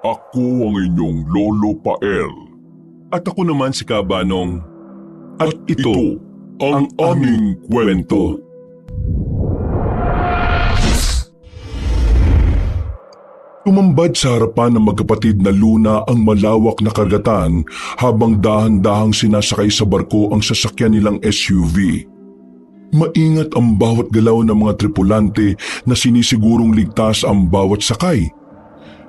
Ako ang inyong Lolo Pael. At ako naman si Kabanong. At Ito ang aming kwento. Tumambad sa harapan ng magkapatid na Luna ang malawak na karagatan habang dahan-dahang sinasakay sa barko ang sasakyan nilang SUV. Maingat ang bawat galaw ng mga tripulante na sinisigurong ligtas ang bawat sakay.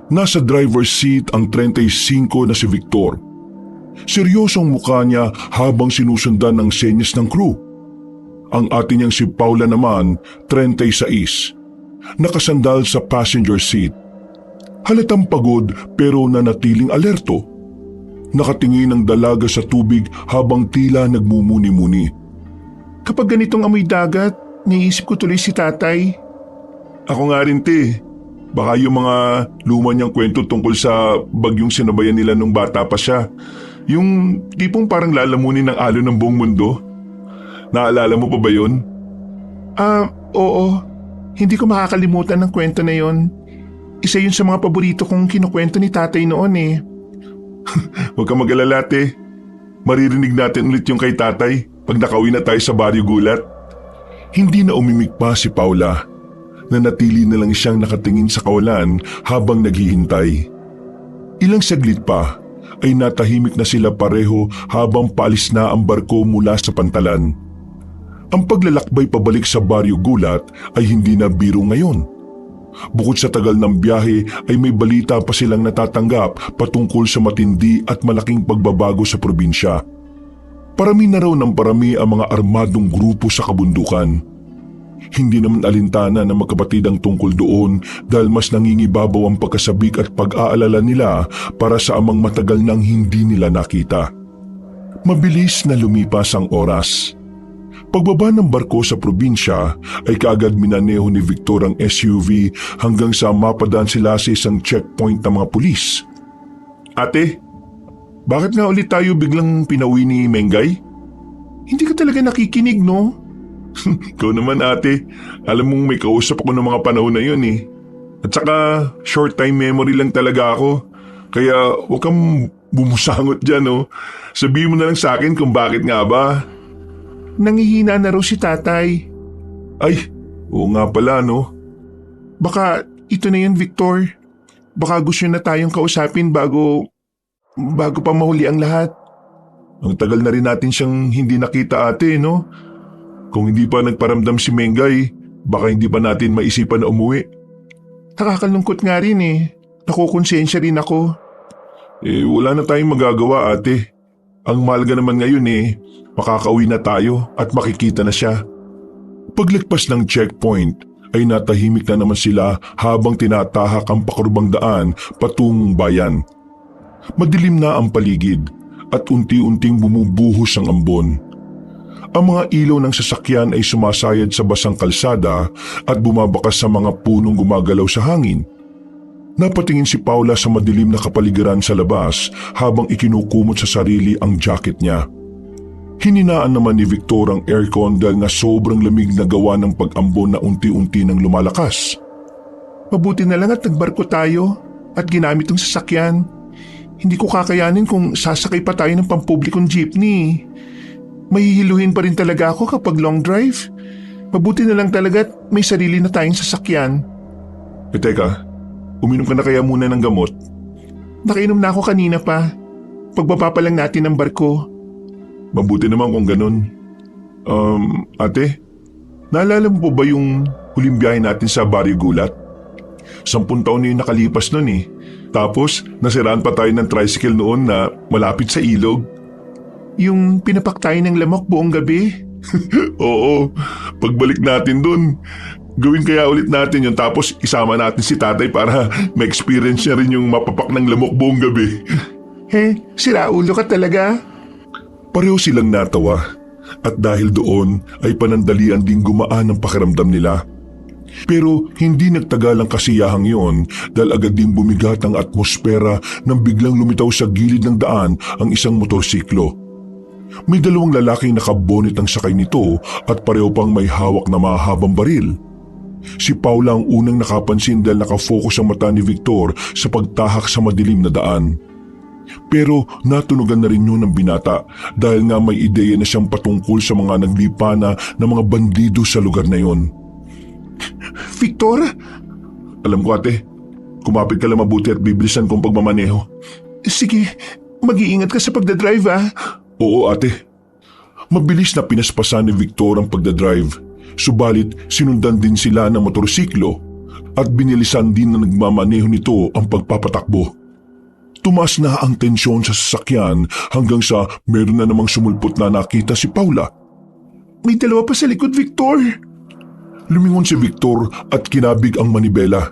Nasa driver's seat ang 35 na si Victor. Seryosong mukha niya habang sinusundan ng senyas ng crew. Ang ate niyang si Paula naman, 36. Nakasandal sa passenger seat. Halatang pagod pero nanatiling alerto. Nakatingin ang dalaga sa tubig habang tila nagmumuni-muni. Kapag ganitong amoy dagat, naisip ko tuloy si tatay. Ako nga rin, te. Baka yung mga luma niyang kwento tungkol sa bagyong sinabayan nila nung bata pa siya. Yung tipong parang lalamunin ng alon ng buong mundo. Naalala mo pa ba yun? Oo. Hindi ko makakalimutan ng kwento na yon. Isa yun sa mga paborito kong kinukwento ni tatay noon eh. Huwag kang mag-alala, te. Maririnig natin ulit yung kay tatay pag nakauwi na tayo sa Baryo Gulat. Hindi na umimik pa si Paula. Nanatili na lang siyang nakatingin sa kawalan habang naghihintay. Ilang saglit pa ay natahimik na sila pareho habang paalis na ang barko mula sa pantalan. Ang paglalakbay pabalik sa Baryo Gulat ay hindi na biro ngayon. Bukod sa tagal ng biyahe ay may balita pa silang natatanggap patungkol sa matindi at malaking pagbabago sa probinsya. Parami na raw ng parami ang mga armadong grupo sa kabundukan. Hindi naman alintana na magkapatid ang tungkol doon dahil mas nangingibabaw ang pagkasabik at pag-aalala nila para sa amang matagal nang hindi nila nakita. Mabilis na lumipas ang oras. Pagbaba ng barko sa probinsya ay kaagad minaneho ni Victor ang SUV hanggang sa mapadaan sila sa isang checkpoint ng mga pulis. Ate, bakit nga ulit tayo biglang pinauwi ni Mengay? Hindi ka talaga nakikinig, no? Ikaw naman, ate. Alam mong may kausap ako ng mga panahon na yun eh. At saka short time memory lang talaga ako. Kaya huwag kang bumusangot dyan, no? Sabihin mo na lang sa akin kung bakit nga ba. Nangihina na raw si tatay. Ay, oo nga pala, no? Baka ito na yun, Victor. Baka gusto na tayong kausapin bago pa mahuli ang lahat. Ang tagal na rin natin siyang hindi nakita, ate, no? Kung hindi pa nagparamdam si Mengay, baka hindi pa natin maisipan na umuwi. Nakakalungkot nga rin eh. Nakukonsensya rin ako. Wala na tayong magagawa, ate. Ang mahalaga naman ngayon makakauwi na tayo at makikita na siya. Paglagpas ng checkpoint ay natahimik na naman sila habang tinatahak ang pakurubang daan patungong bayan. Madilim na ang paligid at unti-unting bumubuhos ang ambon. Ang mga ilaw ng sasakyan ay sumasayad sa basang kalsada at bumabakas sa mga punong gumagalaw sa hangin. Napatingin si Paula sa madilim na kapaligiran sa labas habang ikinukumot sa sarili ang jacket niya. Hininaan naman ni Victor ang aircon dahil nga sobrang lamig na gawa ng pag-ambon na unti-unti nang lumalakas. Mabuti na lang at nagbarko tayo at ginamit ang sasakyan. Hindi ko kakayanin kung sasakay pa tayo ng pampublikong jeepney. Mahihiluhin pa rin talaga ako kapag long drive. Mabuti na lang talaga at may sarili na tayong sasakyan. Teka, uminom ka na kaya muna ng gamot? Nakainom na ako kanina pa. Pagbaba pa lang natin ng barko. Mabuti naman kung ganun. Ate, naalala mo po ba yung huling biyahe natin sa Baryo Gulat? 10 taon na yung nakalipas nun eh. Tapos nasiraan pa tayo ng tricycle noon na malapit sa ilog. Yung pinapak tayo ng lamok buong gabi? Oo, pagbalik natin dun, gawin kaya ulit natin yun tapos isama natin si tatay para ma-experience niya rin yung mapapak ng lamok buong gabi. Siraulo ka talaga? Pareho silang natawa at dahil doon ay panandalian ding gumaan ang pakiramdam nila. Pero hindi nagtagal ang kasiyahang yon dahil agad ding bumigat ang atmosfera nang biglang lumitaw sa gilid ng daan ang isang motorsiklo. May 2 lalaking nakabonit ang sakay nito at pareho pang may hawak na mahabang baril. Si Paula ang unang nakapansin dahil nakafocus ang mata ni Victor sa pagtahak sa madilim na daan. Pero natunugan na rin yun ng binata dahil nga may ideya na siyang patungkol sa mga naglipana na mga bandido sa lugar na yon. Victor? Alam ko ate, kumapit ka lang mabuti at bibilisan kong pagmamaneho. Sige, mag-iingat ka sa pagdadrive ah. Oo ate. Mabilis na pinaspasan ni Victor ang pagdadrive, subalit sinundan din sila ng motorsiklo at binilisan din na nagmamaneho nito ang pagpapatakbo. Tumaas na ang tensyon sa sasakyan hanggang sa meron na namang sumulpot na nakita si Paula. May dalawa pa sa likod, Victor. Lumingon si Victor at kinabig ang manibela.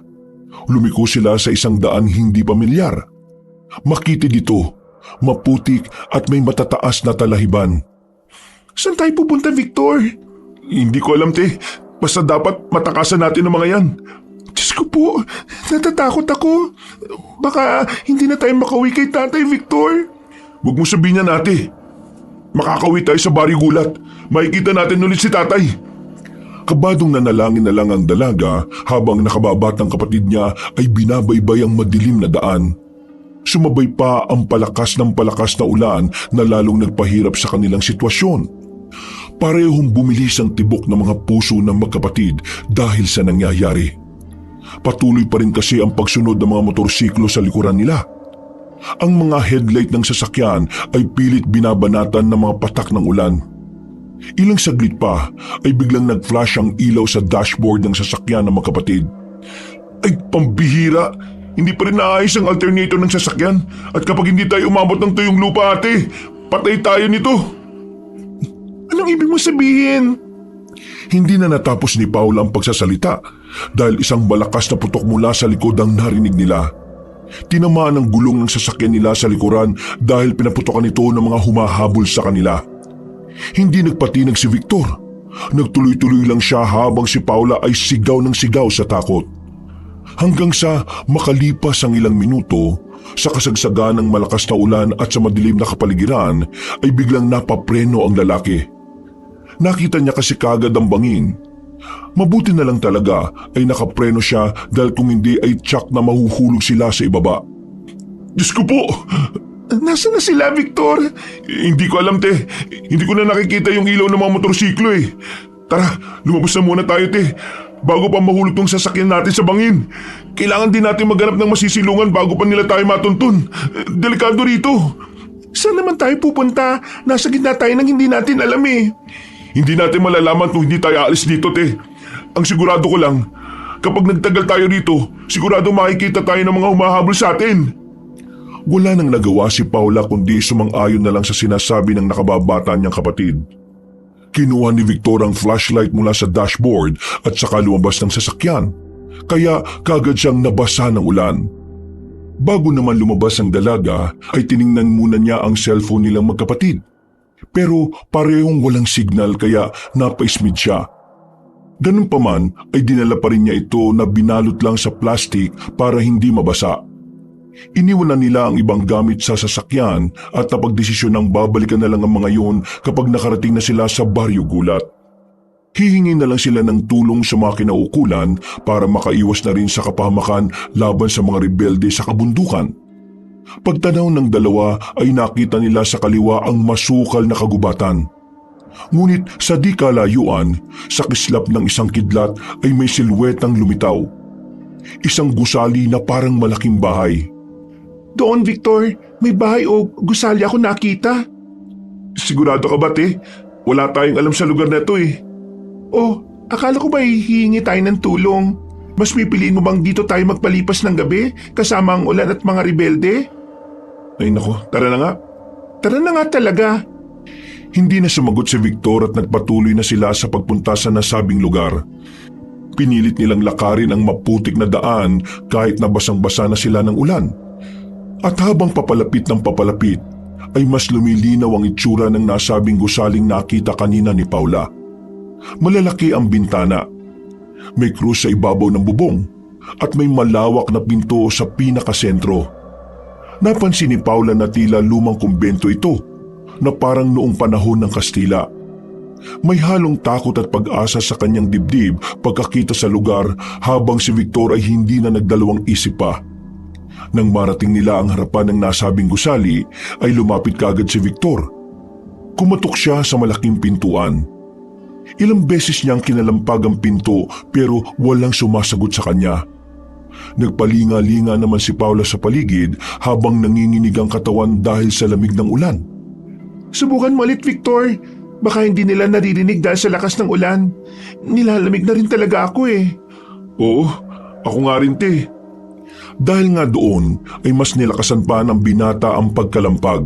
Lumiko sila sa isang daan hindi pamilyar. Makitid ito, maputik at may matataas na talahiban. Saan tayo pupunta, Victor? Hindi ko alam, te. Basta dapat matakasan natin ang mga yan. Diyos ko po, natatakot ako. Baka hindi na tayo makauwi kay Tatay Victor. Huwag mo sabihin yan, ate. Makakauwi tayo sa Baryo Gulat. Makikita natin ulit si tatay. Kabadong nanalangin na lang ang dalaga habang nakababatang kapatid niya ay binabaybay ang madilim na daan. Sumabay pa ang palakas ng palakas na ulan na lalong nagpahirap sa kanilang sitwasyon. Parehong bumilis ang tibok ng mga puso ng magkapatid dahil sa nangyayari. Patuloy pa rin kasi ang pagsunod ng mga motorsiklo sa likuran nila. Ang mga headlight ng sasakyan ay pilit binabanatan ng mga patak ng ulan. Ilang saglit pa ay biglang nag-flash ang ilaw sa dashboard ng sasakyan ng magkapatid. Ay pambihira! Hindi pa rin naayos ang alternator ng sasakyan at kapag hindi tayo umabot ng tuyong lupa ate, patay tayo nito. Anong ibig mo sabihin? Hindi na natapos ni Paula ang pagsasalita dahil isang malakas na putok mula sa likod ang narinig nila. Tinamaan ang gulong ng sasakyan nila sa likuran dahil pinaputokan ito ng mga humahabol sa kanila. Hindi nagpatinag si Victor. Nagtuloy-tuloy lang siya habang si Paula ay sigaw ng sigaw sa takot. Hanggang sa makalipas ang ilang minuto, sa kasagsagan ng malakas na ulan at sa madilim na kapaligiran ay biglang napapreno ang lalaki. Nakita niya kasi kagad ang bangin. Mabuti na lang talaga ay nakapreno siya dahil kung hindi ay tsak na mahuhulog sila sa ibaba. Diyos ko po! Nasaan na sila, Victor? Hindi ko alam, te. Hindi ko na nakikita yung ilaw ng mga motorsiklo eh. Tara, lumabas na muna tayo, te. Bago pa mahulog tong sasakyan natin sa bangin. Kailangan din natin maghanap ng masisilungan bago pa nila tayo matuntun. Delikado rito. Saan naman tayo pupunta? Nasa gitna tayo ng hindi natin alam eh. Hindi natin malalaman kung hindi tayo aalis dito, te. Ang sigurado ko lang, kapag nagtagal tayo rito, sigurado makikita tayo ng mga humahabol sa atin. Wala nang nagawa si Paula kundi sumang-ayon na lang sa sinasabi ng nakababata niyang kapatid. Kinuha ni Victor ang flashlight mula sa dashboard at saka lumabas ng sasakyan, kaya kagad siyang nabasa ng ulan. Bago naman lumabas ang dalaga ay tiningnan muna niya ang cellphone nilang magkapatid. Pero parehong walang signal kaya napaismid siya. Ganun pa man ay dinala pa rin niya ito na binalot lang sa plastic para hindi mabasa. Iniwan na nila ang ibang gamit sa sasakyan at napagdesisyon ng babalikan na lang ang mga yun kapag nakarating na sila sa Baryo Gulat. Hihingi na lang sila ng tulong sa mga kinaukulan para makaiwas na rin sa kapahamakan laban sa mga rebelde sa kabundukan. Pagtanaw ng dalawa ay nakita nila sa kaliwa ang masukal na kagubatan. Ngunit sa di kalayuan, sa kislap ng isang kidlat ay may silwetang lumitaw. Isang gusali na parang malaking bahay. Doon, Victor, may bahay o gusali ako nakita. Sigurado ka ba, te? Wala tayong alam sa lugar na ito eh. Oh, akala ko ba hihingi tayo ng tulong? Mas pipiliin mo bang dito tayo magpalipas ng gabi kasama ang ulan at mga rebelde? Ay nako, tara na nga. Tara na nga talaga. Hindi na sumagot si Victor at nagpatuloy na sila sa pagpunta sa nasabing lugar. Pinilit nilang lakarin ang maputik na daan kahit na basang-basa na sila ng ulan. At habang papalapit ng papalapit, ay mas lumilinaw ang itsura ng nasabing gusaling nakita kanina ni Paula. Malalaki ang bintana. May krus sa ibabaw ng bubong at may malawak na pinto sa pinakasentro. Napansin ni Paula na tila lumang kumbento ito na parang noong panahon ng Kastila. May halong takot at pag-asa sa kanyang dibdib pagkakita sa lugar habang si Victor ay hindi na nagdalawang isip pa. Nang marating nila ang harapan ng nasabing gusali ay lumapit kaagad si Victor. Kumatok siya sa malaking pintuan. Ilang beses niyang kinalampag ang pinto pero walang sumasagot sa kanya. Nagpalinga-linga naman si Paula sa paligid habang nanginginig ang katawan dahil sa lamig ng ulan. Subukan mo ulit, Victor. Baka hindi nila naririnig dahil sa lakas ng ulan. Nilalamig na rin talaga ako eh. Oo, ako nga rin te. Dahil nga doon ay mas nilakasan pa ng binata ang pagkalampag.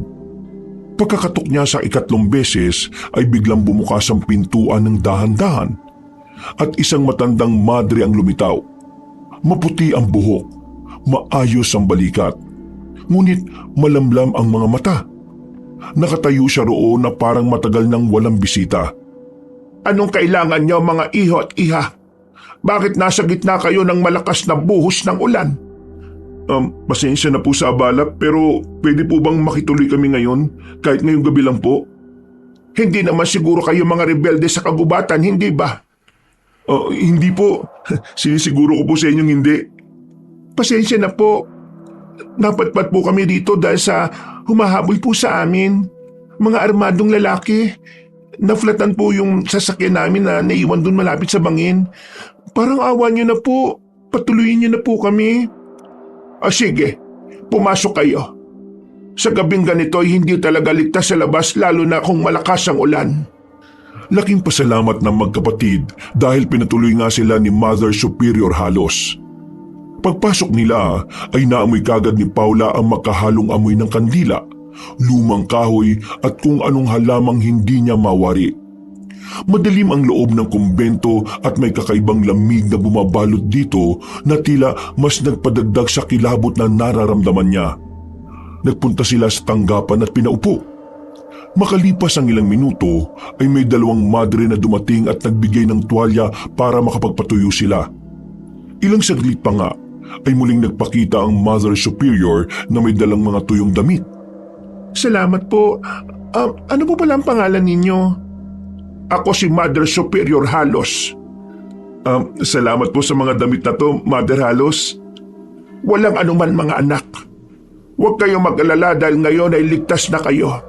Pagkakatok niya sa ikatlong beses ay biglang bumukas ang pintuan ng dahan-dahan at isang matandang madre ang lumitaw. Maputi ang buhok, maayos ang balikat, ngunit malamlam ang mga mata. Nakatayo siya roon na parang matagal nang walang bisita. Anong kailangan niyo mga iho at iha? Bakit nasa gitna kayo ng malakas na buhos ng ulan? Pasensya na po sa abala pero pwede po bang makituloy kami ngayon kahit ngayong gabi lang po? Hindi naman siguro kayo mga rebelde sa kagubatan, hindi ba? Hindi po. Sinisiguro ko po sa inyong hindi. Pasensya na po. Napatpat po kami dito dahil sa humahabol po sa amin. Mga armadong lalaki. Naflatan po yung sasakyan namin na naiwan dun malapit sa bangin. Parang awa niyo na po. Patuloyin niyo na po kami. Sige, pumasok kayo. Sa gabing ganito ay hindi talaga ligtas sa labas lalo na kung malakas ang ulan. Laking pasalamat ng magkapatid dahil pinatuloy nga sila ni Mother Superior halos. Pagpasok nila ay naamoy kagad ni Paula ang makahalong amoy ng kandila, lumang kahoy at kung anong halamang hindi niya mawari. Madilim ang loob ng kumbento at may kakaibang lamig na bumabalot dito na tila mas nagpadagdag sa kilabot na nararamdaman niya. Nagpunta sila sa tanggapan at pinaupo. Makalipas ang ilang minuto ay may dalawang madre na dumating at nagbigay ng tuwalya para makapagpatuyo sila. Ilang saglit pa nga ay muling nagpakita ang Mother Superior na may dalang mga tuyong damit. Salamat po. Ano po pala ang pangalan ninyo? Ako si Mother Superior Halos. Salamat po sa mga damit na to, Mother Halos. Walang anuman mga anak. Huwag kayong mag-alala dahil ngayon ay ligtas na kayo.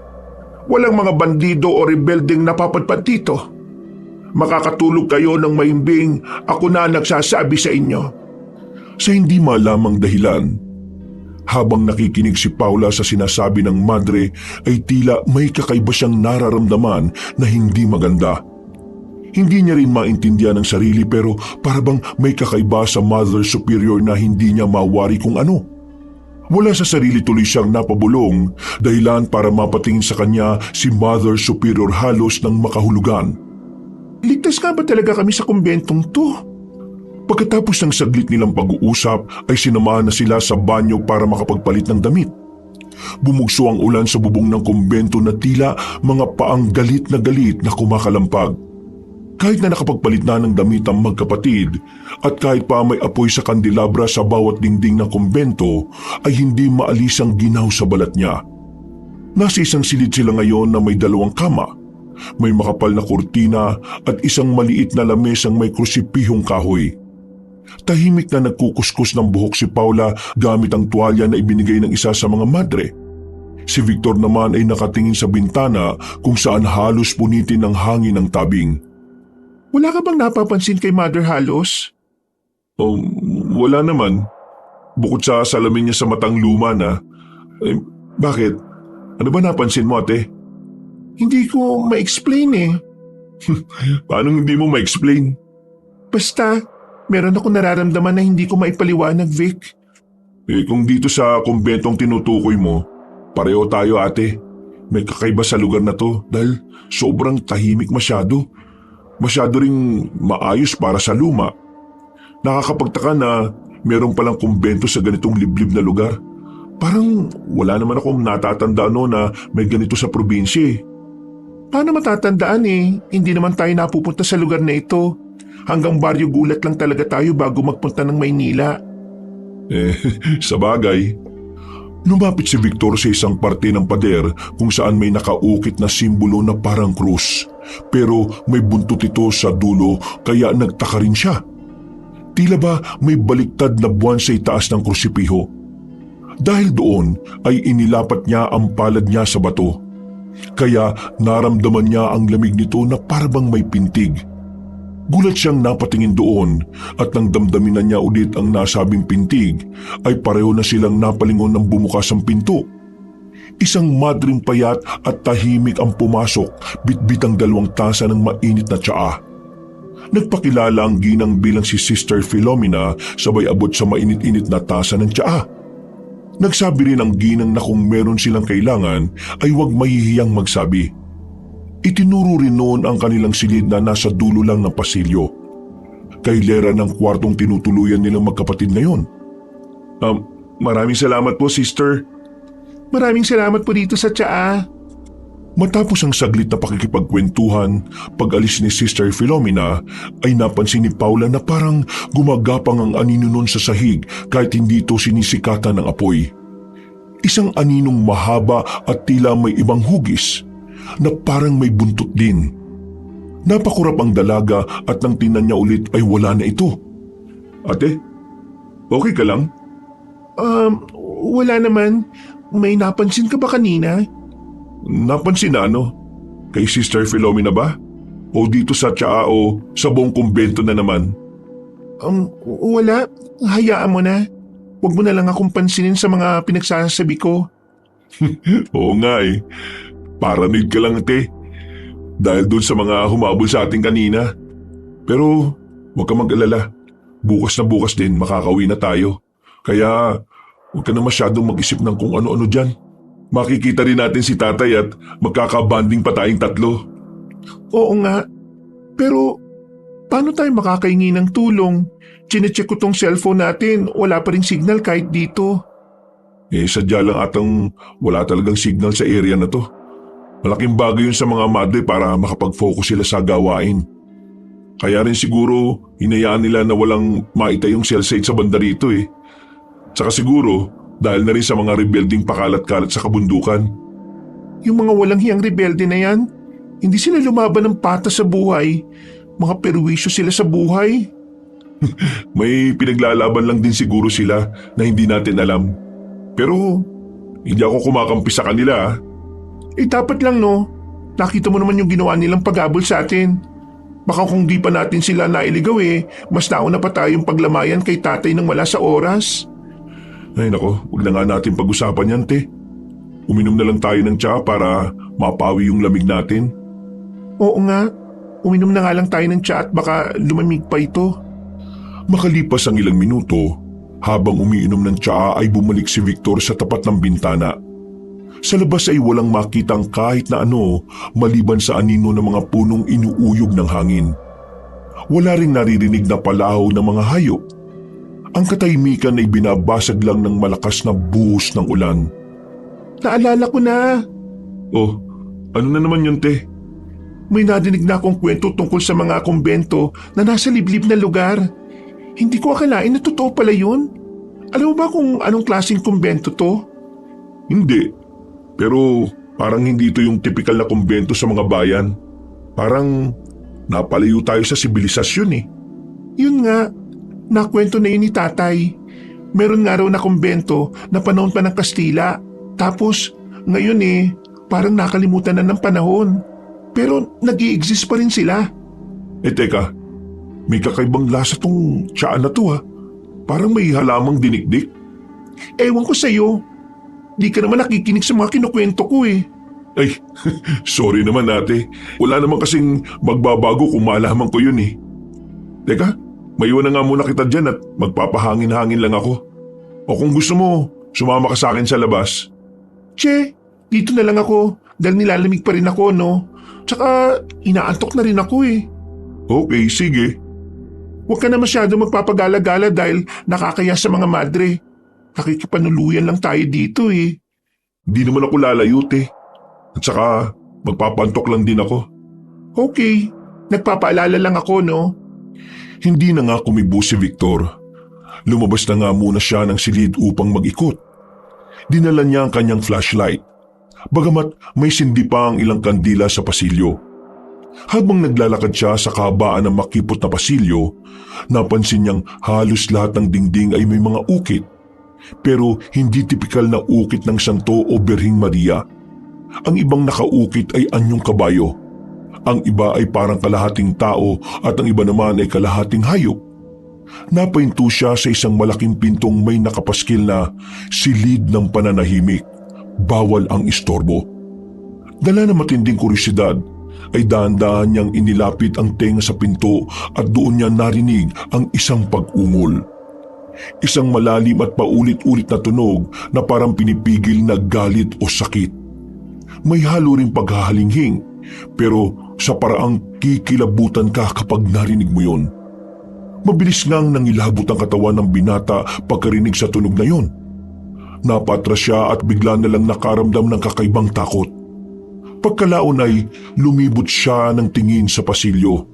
Walang mga bandido o rebelding napapadpad dito. Makakatulog kayo ng mahimbing, ako na nagsasabi sa inyo. Sa hindi malamang dahilan, habang nakikinig si Paula sa sinasabi ng madre ay tila may kakaiba siyang nararamdaman na hindi maganda. Hindi niya rin maintindihan ang sarili pero parabang may kakaiba sa Mother Superior na hindi niya mawari kung ano. Wala sa sarili tuloy siyang napabulong dahilan para mapatingin sa kanya si Mother Superior halos ng makahulugan. Ligtas nga ba talaga kami sa kumbentong to? Pagkatapos ng saglit nilang pag-uusap ay sinamahan na sila sa banyo para makapagpalit ng damit. Bumugso ang ulan sa bubong ng kumbento na tila mga paang galit na kumakalampag. Kahit na nakapagpalit na ng damit ang magkapatid at kahit pa may apoy sa kandelabra sa bawat dingding ng kumbento ay hindi maalis ang ginaw sa balat niya. Nasa isang silid sila ngayon na may dalawang kama, may makapal na kurtina at isang maliit na lamesang may krusipihong kahoy. Tahimik na nagkukuskus ng buhok si Paula gamit ang tuwalya na ibinigay ng isa sa mga madre. Si Victor naman ay nakatingin sa bintana kung saan halos punitin ng hangin ang tabing. Wala ka bang napapansin kay Mother Halos? Wala naman. Bukod sa salamin niya sa matang luma na. Bakit? Ano ba napansin mo, ate? Hindi ko ma-explain eh. Paano hindi mo ma-explain? Basta, meron ako nararamdaman na hindi ko maipaliwanag, Vic. Kung dito sa kumbentong tinutukoy mo, pareho tayo, ate. May kakaiba sa lugar na to dahil sobrang tahimik masyado. Masyado ring maayos para sa luma. Nakakapagtaka na meron palang kumbento sa ganitong liblib na lugar. Parang wala naman akong natatandaan na may ganito sa probinsya eh. Paano matatandaan eh? Hindi naman tayo napupunta sa lugar na ito. Hanggang Baryo Gulat lang talaga tayo bago magpunta ng Maynila. Sa bagay. Lumapit si Victor sa isang parte ng pader kung saan may nakaukit na simbolo na parang krus. Pero may buntot ito sa dulo kaya nagtaka rin siya. Tila ba may baliktad na buwan sa itaas ng krusipiho. Dahil doon ay inilapat niya ang palad niya sa bato. Kaya naramdaman niya ang lamig nito na parabang may pintig. Gulat siyang napatingin doon at nang damdamin na niya ulit ang nasabing pintig ay pareho na silang napalingon ng bumukas ang pinto. Isang madring payat at tahimik ang pumasok, bitbit ang 2 tasa ng mainit na tsaa. Nagpakilala ang ginang bilang si Sister Philomena sabay abot sa mainit-init na tasa ng tsaa. Nagsabi rin ang ginang na kung meron silang kailangan ay huwag mahihiyang magsabi. Itinuro rin noon ang kanilang silid na nasa dulo lang ng pasilyo. Kailera ng kwartong tinutuluyan nilang magkapatid ngayon. Maraming salamat po, sister. Maraming salamat po dito sa tsaa. Matapos ang saglit na pakikipagkwentuhan, pag-alis ni Sister Philomena ay napansin ni Paula na parang gumagapang ang anino nun sa sahig kahit hindi ito sinisikatan ng apoy. Isang aninong mahaba at tila may ibang hugis na parang may buntot din. Napakurap ang dalaga at nang tingnan niya ulit ay wala na ito. Ate, okay ka lang? Wala naman. May napansin ka ba kanina? Napansin na ano? Kay Sister Philomena ba? O dito sa tsaa o sa buong kumbento na naman? Wala. Hayaan mo na. Huwag mo na lang akong pansinin sa mga pinagsasabi ko. Oo nga eh. Paranoid ka lang, ate. Dahil dun sa mga humabol sa ating kanina. Pero huwag ka mag-alala. Bukas na bukas din makakauwi na tayo. Kaya huwag ka na masyadong mag-isip ng kung ano-ano dyan. Makikita rin natin si tatay at magkakabanding pa tayong 3. Oo nga. Pero paano tayo makakahingi ng tulong? Chinecheck ko tong cellphone natin. Wala pa ring signal kahit dito. Sadya lang atang wala talagang signal sa area na to. Malaking bagay yun sa mga madre para makapag-focus sila sa gawain. Kaya rin siguro hinayaan nila na walang maitayong cell site sa banda rito eh. Tsaka siguro dahil na rin sa mga rebelding pakalat-kalat sa kabundukan. Yung mga walang hiyang rebelde na yan, hindi sila lumaban ng patas sa buhay. Mga perwisyo sila sa buhay. May pinaglalaban lang din siguro sila na hindi natin alam. Pero hindi ako kumakampi sa kanila ah. Dapat lang no. Nakita mo naman yung ginawa nilang pag-abol sa atin. Baka kung di pa natin sila nailigaw mas nauna pa tayong paglamayan kay tatay nang wala sa oras. Ay nako, huwag na nga natin pag-usapan yan, te. Uminom na lang tayo ng tsaa para mapawi yung lamig natin. Oo nga, uminom na nga lang tayo ng tsaa at baka lumamig pa ito. Makalipas ang ilang minuto, habang umiinom ng tsaa ay bumalik si Victor sa tapat ng bintana. Sa labas ay walang makitang kahit na ano maliban sa anino ng mga punong inuuyog ng hangin. Wala ring naririnig na palahaw ng mga hayop. Ang katahimikan ay binabasag lang ng malakas na buhos ng ulan. Naalala ko na. Oh, ano na naman yun, te? May nadinig na akong kwento tungkol sa mga kumbento na nasa liblib na lugar. Hindi ko akalain na totoo pala yun. Alam mo ba kung anong klaseng kumbento to? Hindi. Pero parang hindi ito yung typical na kumbento sa mga bayan. Parang napalayo tayo sa sibilisasyon eh. Yun nga, nakwento na yun ni tatay. Meron nga raw na kumbento na panahon pa ng Kastila. Tapos ngayon parang nakalimutan na ng panahon. Pero nag-i-exist pa rin sila. Teka, may kakaibang lasa tong tsaa na to ha. Parang may halamang dinikdik. Ewan ko sa'yo. Di ka naman nakikinig sa mga kinukwento ko eh. Ay, sorry naman ate. Wala naman kasing magbabago kung malaman ko yun eh. Teka, maiwan na nga muna kita dyan at magpapahangin-hangin lang ako. O kung gusto mo, sumama ka sa akin sa labas. Che, dito na lang ako dahil nilalamig pa rin ako no. Tsaka inaantok na rin ako eh. Okay, sige. Huwag ka na masyado magpapagala-gala dahil nakakaya sa mga madre. Nakikipanuluyan lang tayo dito eh. Hindi naman ako lalayo, te. At saka, magpapantok lang din ako. Okay, nagpapaalala lang ako no. Hindi na nga kumibo si Victor. Lumabas na nga muna siya ng silid upang mag-ikot. Dinala niya ang kanyang flashlight. Bagamat may sindi pa ang ilang kandila sa pasilyo. Habang naglalakad siya sa kahabaan ng makipot na pasilyo, napansin niyang halos lahat ng dingding ay may mga ukit. Pero hindi tipikal na ukit ng santo o Birheng Maria. Ang ibang nakaukit ay anyong kabayo. Ang iba ay parang kalahating tao at ang iba naman ay kalahating hayop. Napahinto siya sa isang malaking pintong may nakapaskil na silid ng pananahimik. Bawal ang istorbo. Dala na matinding kuryosidad, ay dahan-dahan niyang inilapit ang tenga sa pinto at doon niya narinig ang isang pag-ungol. Isang malalim at paulit-ulit na tunog na parang pinipigil na galit o sakit. May halo ring paghahalinghing, pero sa paraang kikilabutan ka kapag narinig mo yon. Mabilis ngang nangilabot ang katawan ng binata pagkarinig sa tunog na yon. Napatras siya at bigla na lang nakaramdam ng kakaibang takot. Pagkalaon ay lumibot siya ng tingin sa pasilyo.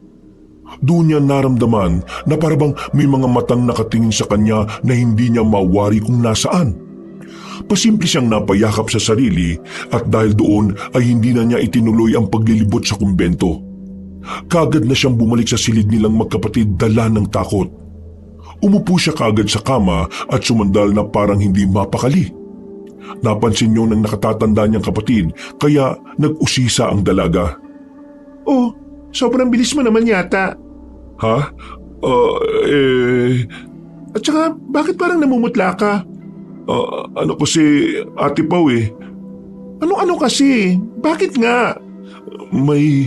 Doon niya naramdaman na parabang may mga matang nakatingin sa kanya na hindi niya mawari kung nasaan. Pasimple siyang napayakap sa sarili at dahil doon ay hindi na niya itinuloy ang paglilibot sa kumbento. Kaagad na siyang bumalik sa silid nilang magkapatid dala ng takot. Umupo siya kaagad sa kama at sumandal na parang hindi mapakali. Napansin niyo ng nakatatanda niyang kapatid kaya nag-usisa ang dalaga. Oh, sobrang bilis mo naman yata. Ha? At saka, bakit parang namumutla ka? Ano kasi Ate Pau eh. Ano kasi? Bakit nga? May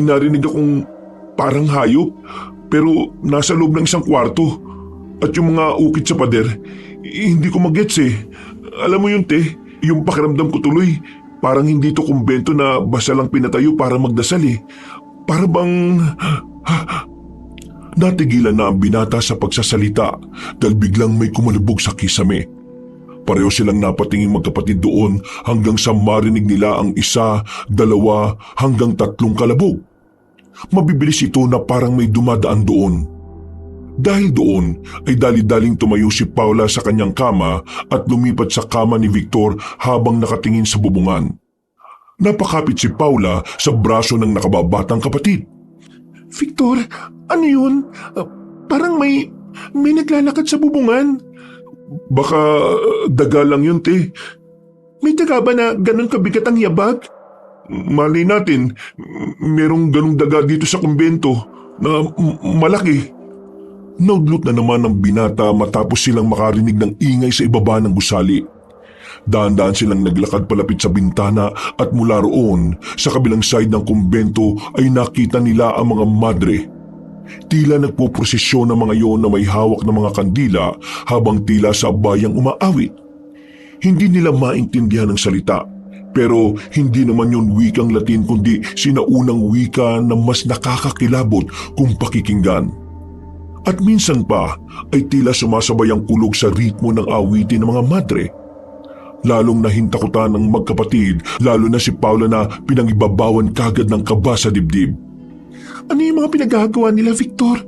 narinig akong parang hayop pero nasa loob ng isang kwarto at yung mga ukit sa pader, hindi ko magets eh. Alam mo yun te, yung pakiramdam ko tuloy, parang hindi to kumbento na basta lang pinatayo para magdasal eh. Para bang... Natigilan na ang binata sa pagsasalita dahil biglang may kumalubog sa kisame. Pareho silang napatingin magkapatid doon hanggang sa marinig nila ang isa, dalawa, hanggang 3 kalabog. Mabibilis ito na parang may dumadaan doon. Dahil doon ay dali-daling tumayo si Paula sa kanyang kama at lumipat sa kama ni Victor habang nakatingin sa bubungan. Napakapit si Paula sa braso ng nakababatang kapatid. Victor, ano yun? Parang may naglalakad sa bubungan. Baka daga lang yun, te. May daga ba na ganun kabigat ang yabag? Malay natin, merong ganung daga dito sa kumbento na malaki. Naudlot na naman ang binata matapos silang makarinig ng ingay sa ibaba ng gusali. Dahan-dahan silang naglakad palapit sa bintana at mula roon, sa kabilang side ng kumbento ay nakita nila ang mga madre. Tila nagpoprosesyon ng mga yon na may hawak ng mga kandila habang tila sa bayang umaawit. Hindi nila maintindihan ang salita, pero hindi naman yun wikang Latin kundi sinaunang wika na mas nakakakilabot kung pakikinggan. At minsan pa ay tila sumasabay ang kulog sa ritmo ng awitin ng mga madre. Lalong nahintakutan ng magkapatid, lalo na si Paula na pinangibabawan kagad ng kaba sa dibdib. Ano yung mga pinagagawa nila, Victor?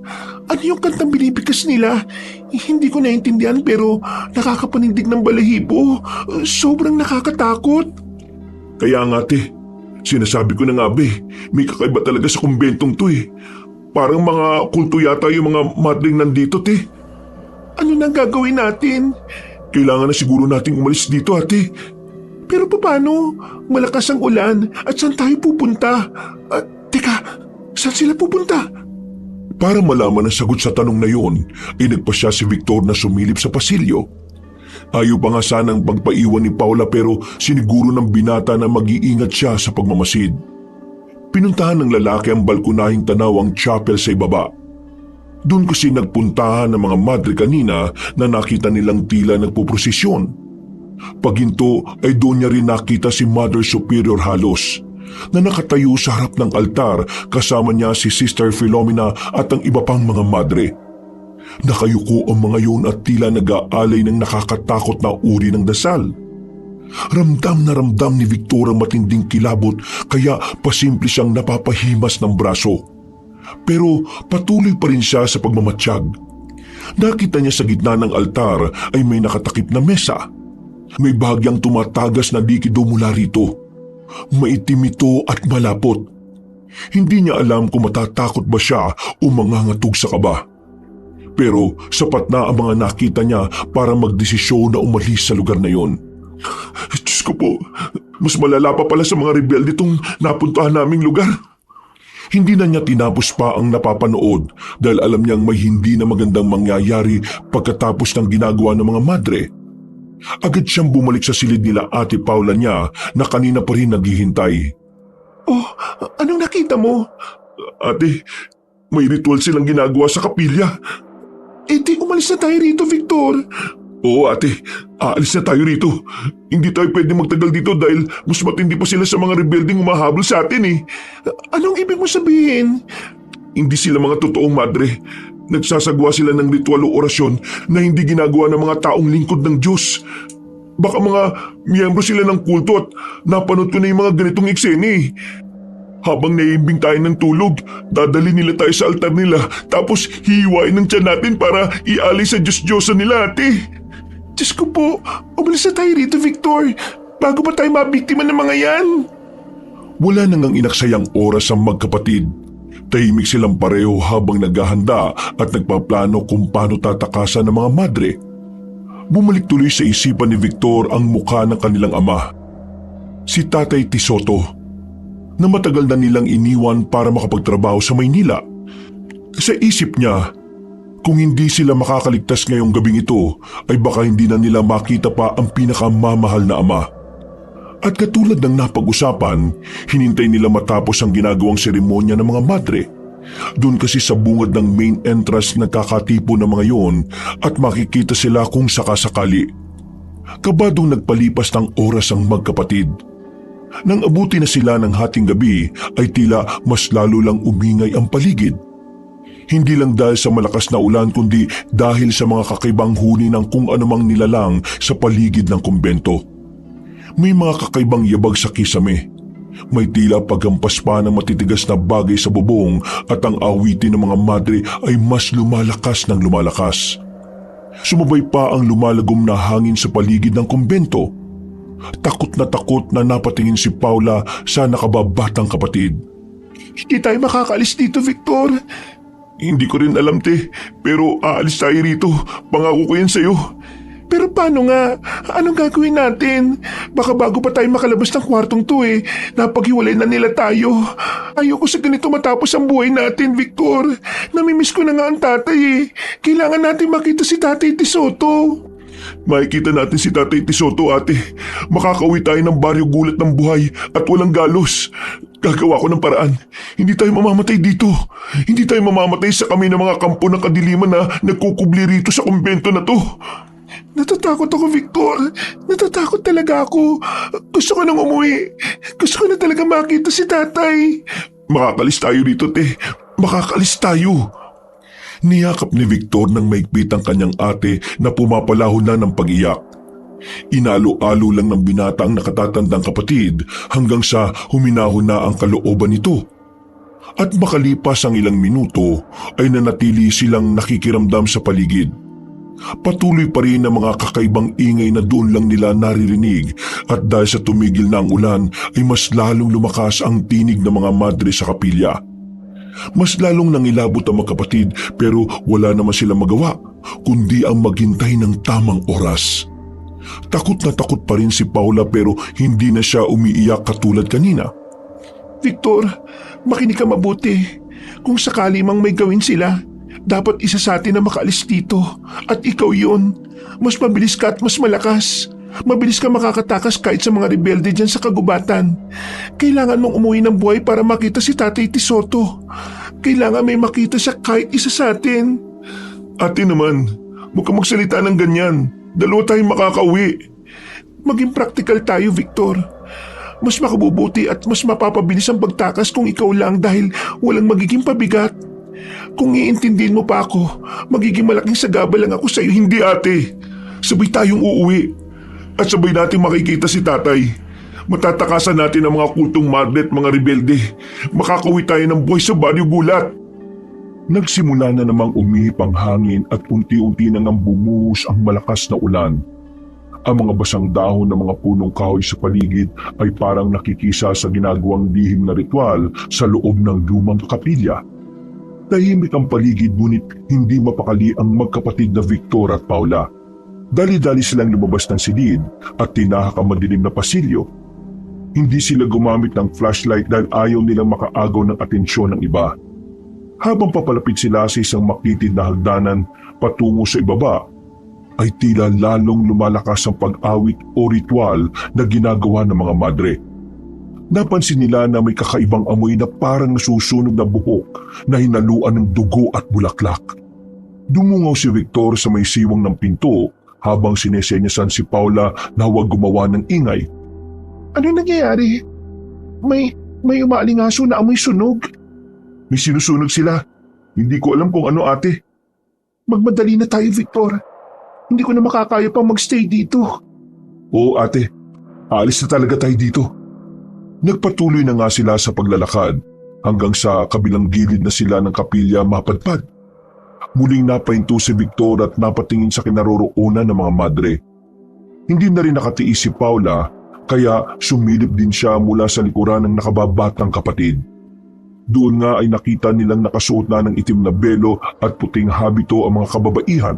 Ano yung kantang binibigas nila? Hindi ko naintindihan pero nakakapanindig ng balahibo. Sobrang nakakatakot. Kaya nga te, sinasabi ko na nga be, may kakaiba talaga sa kumbentong to eh. Parang mga kulto yata yung mga madring nandito te. Ano nang gagawin natin? Kailangan na siguro nating umalis dito ate. Pero paano? Malakas ang ulan at saan tayo pupunta? Teka, saan sila pupunta? Para malaman ang sagot sa tanong na yun, ay nagpasya si Victor na sumilip sa pasilyo. Ayaw pa nga sanang pagpaiwan ni Paula pero siniguro ng binata na mag-iingat siya sa pagmamasid. Pinuntahan ng lalaki ang balkonahing tanaw ang chapel sa ibaba. Doon kasi nagpuntahan ng mga madre kanina na nakita nilang tila nagpuprosesyon. Paghinto ay doon niya rin nakita si Mother Superior Halos na nakatayo sa harap ng altar kasama niya si Sister Philomena at ang iba pang mga madre. Nakayuko ang mga yun at tila nag-aalay ng nakakatakot na uri ng dasal. Ramdam na ramdam ni Victor ang matinding kilabot kaya pasimple siyang napapahimas ng braso. Pero patuloy pa rin siya sa pagmamatsyag. Nakita niya sa gitna ng altar ay may nakatakip na mesa. May bahagyang tumatagas na likido mula rito. Maitim ito at malapot. Hindi niya alam kung matatakot ba siya o mangangatog sa kaba. Pero sapat na ang mga nakita niya para magdesisyon na umalis sa lugar na yon. Diyos ko po, mas malala pa pala sa mga rebelde itong napuntahan naming lugar. Hindi na niya tinapos pa ang napapanood dahil alam niyang may hindi na magandang mangyayari pagkatapos ng ginagawa ng mga madre. Agad siyang bumalik sa silid nila Ate Paula niya na kanina pa rin naghihintay. Oh, anong nakita mo? Ate, may ritual silang ginagawa sa kapilya. Di umalis na tayo rito, Victor. Oo ate, aalis na tayo rito. Hindi tayo pwede magtagal dito dahil mas matindi pa sila sa mga rebeldeng umahabol sa atin eh. Anong ibig mo sabihin? Hindi sila mga totoong madre. Nagsasagawa sila ng ritual o orasyon na hindi ginagawa ng mga taong lingkod ng Diyos. Baka mga miyembro sila ng kulto at napanood ko na yung mga ganitong eksena eh. Habang naiimbing tayo ng tulog, dadali nila tayo sa altar nila tapos hihiwain ng tiyan natin para ialay sa Diyos-Diyosan nila ate. Diyos ko po, umalis na tayo rito, Victor. Bago pa tayo mabiktima ng mga yan. Wala nang inaksayang oras ang magkapatid. Tahimik silang pareho habang naghahanda at nagpaplano kung paano tatakasan ng mga madre. Bumalik tuloy sa isipan ni Victor ang mukha ng kanilang ama. Si Tatay Tisoto, na matagal na nilang iniwan para makapagtrabaho sa Maynila. Sa isip niya, kung hindi sila makakaligtas ngayong gabing ito, ay baka hindi na nila makita pa ang pinakamamahal na ama. At katulad ng napag-usapan, hinintay nila matapos ang ginagawang seremonya ng mga madre. Doon kasi sa bungad ng main entrance nagkakatipo ng mga yon at makikita sila kung sakasakali. Kabadong nagpalipas ng oras ang magkapatid. Nang abuti na sila ng hating gabi ay tila mas lalo lang umingay ang paligid. Hindi lang dahil sa malakas na ulan kundi dahil sa mga kakaibang huni ng kung anumang nilalang sa paligid ng kumbento. May mga kakaibang yabag sa kisame. May tila paghampas pa ng matitigas na bagay sa bubong at ang awitin ng mga madre ay mas lumalakas ng lumalakas. Sumabay pa ang lumalagom na hangin sa paligid ng kumbento. Takot na napatingin si Paula sa nakababatang kapatid. Hindi tayo makakaalis dito, Victor. Hindi ko rin alam pero aalis tayo rito. Pangako ko yan sa'yo. Pero paano nga? Anong gagawin natin? Baka bago pa tayo makalabas ng kwartong to napaghiwalay na nila tayo. Ayoko sa ganito matapos ang buhay natin, Victor. Namimiss ko na nga ang tatay Kailangan natin makita si Tatay Tisoto. Makikita natin si Tatay Tisoto ate. Makakauwi tayo ng baryo gulat ng buhay at walang galos. Gagawa ko ng paraan. Hindi tayo mamamatay dito. Hindi tayo mamamatay sa kami ng mga kampo ng kadiliman na nagkukubli rito sa kumbento na to. Natatakot ako, Victor. Natatakot talaga ako. Gusto ko nang umuwi. Gusto ko na talaga makita si tatay. Makakalis tayo rito, Makakalis tayo. Niyakap ni Victor ng maigpit ang kanyang ate na pumapalaho na ng pag-iyak. Inalo-alo lang ng binata ang nakatatandang kapatid hanggang sa huminahon na ang kalooban nito. At makalipas ang ilang minuto ay nanatili silang nakikiramdam sa paligid. Patuloy pa rin ang mga kakaibang ingay na doon lang nila naririnig at dahil sa tumigil na ang ulan ay mas lalong lumakas ang tinig ng mga madre sa kapilya. Mas lalong nangilabot ang magkapatid pero wala naman silang magawa kundi ang maghintay ng tamang oras. Takot na takot pa rin si Paula pero hindi na siya umiiyak katulad kanina. Victor, makinig ka mabuti. Kung sakali mang may gawin sila, dapat isa sa atin na makaalis dito at ikaw yun. Mas mabilis ka at mas malakas. Mabilis ka makakatakas kahit sa mga rebelde dyan sa kagubatan. Kailangan mong umuwi ng buhay para makita si Tatay Tisoto. Kailangan may makita siya kahit isa sa atin. Ate naman, huwag ka magsalita ng ganyan. Dalawa tayong makakauwi. Maging praktikal tayo, Victor. Mas makabubuti at mas mapapabilis ang pagtakas kung ikaw lang dahil walang magiging pabigat. Kung iintindihin mo pa ako, magiging malaking sagaba lang ako sa iyo. Hindi ate, sabay tayong uuwi. At sabay natin makikita si tatay. Matatakasan natin ang mga kultong madre at mga rebelde. Makakauwi tayo ng buhay sa baryo gulat. Nagsimula na namang umihip ang hangin at unti-unti na nang bumuhos ang malakas na ulan. Ang mga basang dahon ng mga punong kahoy sa paligid ay parang nakikisa sa ginagawang lihim na ritual sa loob ng lumang kapilya. Tahimik ang paligid ngunit hindi mapakali ang magkapatid na Victor at Paula. Dali-dali silang lumabas ng silid at tinahak ang madilim na pasilyo. Hindi sila gumamit ng flashlight dahil ayaw nilang makaagaw ng atensyon ng iba. Habang papalapit sila sa isang makitid na hagdanan patungo sa ibaba, ay tila lalong lumalakas ang pag-awit o ritual na ginagawa ng mga madre. Napansin nila na may kakaibang amoy na parang nasusunog na buhok na hinaluan ng dugo at bulaklak. Dumungaw si Victor sa may siwang ng pinto habang sinesenyasan si Paula na huwag gumawa ng ingay. Ano nangyayari? May umaalingaso na amoy sunog. May sinusunog sila. Hindi ko alam kung ano, ate. Magmadali na tayo, Victor. Hindi ko na makakaya pang magstay dito. Oo, ate. Aalis na talaga tayo dito. Nagpatuloy na nga sila sa paglalakad hanggang sa kabilang gilid na sila ng kapilya mapadpad. Muling napahinto si Victor at napatingin sa kinaroroonan ng mga madre. Hindi na rin nakatiis si Paula kaya sumilip din siya mula sa likuran ng nakababatang kapatid. Doon nga ay nakita nilang nakasuot na ng itim na belo at puting habito ang mga kababaihan.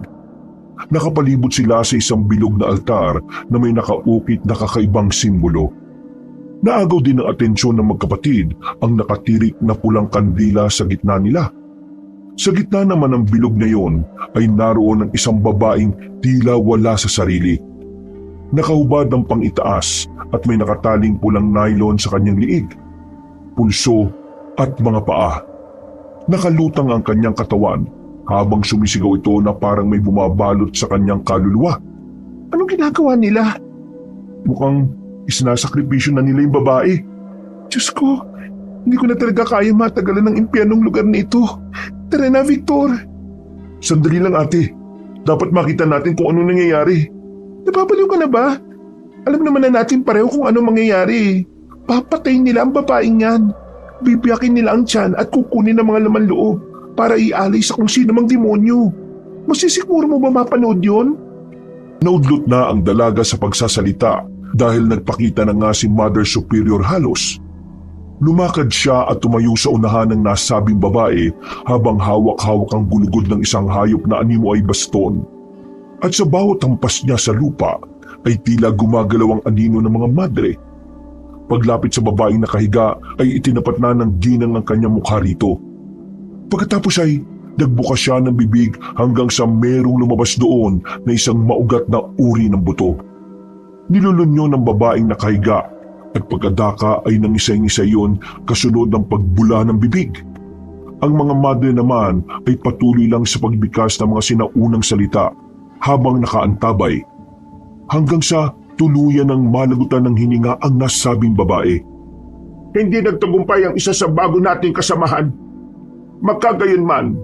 Nakapalibot sila sa isang bilog na altar na may nakaukit na kakaibang simbolo. Naagaw din ng atensyon ng magkapatid ang nakatirik na pulang kandila sa gitna nila. Sa gitna naman ng bilog na yon ay naroon ang isang babaeng tila wala sa sarili. Nakahubad ang pangitaas at may nakataling pulang nylon sa kanyang liig, pulso at mga paa. Nakalutang ang kanyang katawan habang sumisigaw ito na parang may bumabalot sa kanyang kaluluwa. Anong ginagawa nila? Mukhang isinasakripisyo na nila yung babae. Diyos ko, hindi ko na talaga kaya matagalan ng impyernong lugar na ito. Tara na, Victor. Sandali lang, ate. Dapat makita natin kung anong nangyayari. Napapaliw ka na ba? Alam naman na natin pareho kung anong mangyayari. Papatayin nila ang babaeng yan. Bibiyakin nila ang tiyan at kukunin ang mga laman loob para ialay sa kung sino mang demonyo. Masisiguro mo ba mapanood yun? Naudlot na ang dalaga sa pagsasalita dahil nagpakita na nga si Mother Superior halos. Lumakad siya at tumayo sa unahan ng nasabing babae habang hawak-hawak ang gulugod ng isang hayop na animo ay baston. At sa bawat hampas niya sa lupa ay tila gumagalaw ang anino ng mga madre. Paglapit sa babaeng nakahiga ay itinapat na ng ginang ang kanyang mukha rito. Pagkatapos ay nagbukas siya ng bibig hanggang sa merong lumabas doon na isang maugat na uri ng buto. Nilulunyo ng babaeng nakahiga at pagkadaka ay nangisay-ngisay yun kasunod ng pagbula ng bibig. Ang mga madre naman ay patuloy lang sa pagbikas ng mga sinaunang salita habang nakaantabay hanggang sa tuluyan ng malagutan ng hininga ang nasabing babae. Hindi nagtagumpay ang isa sa bago nating kasamahan. Magkagayunman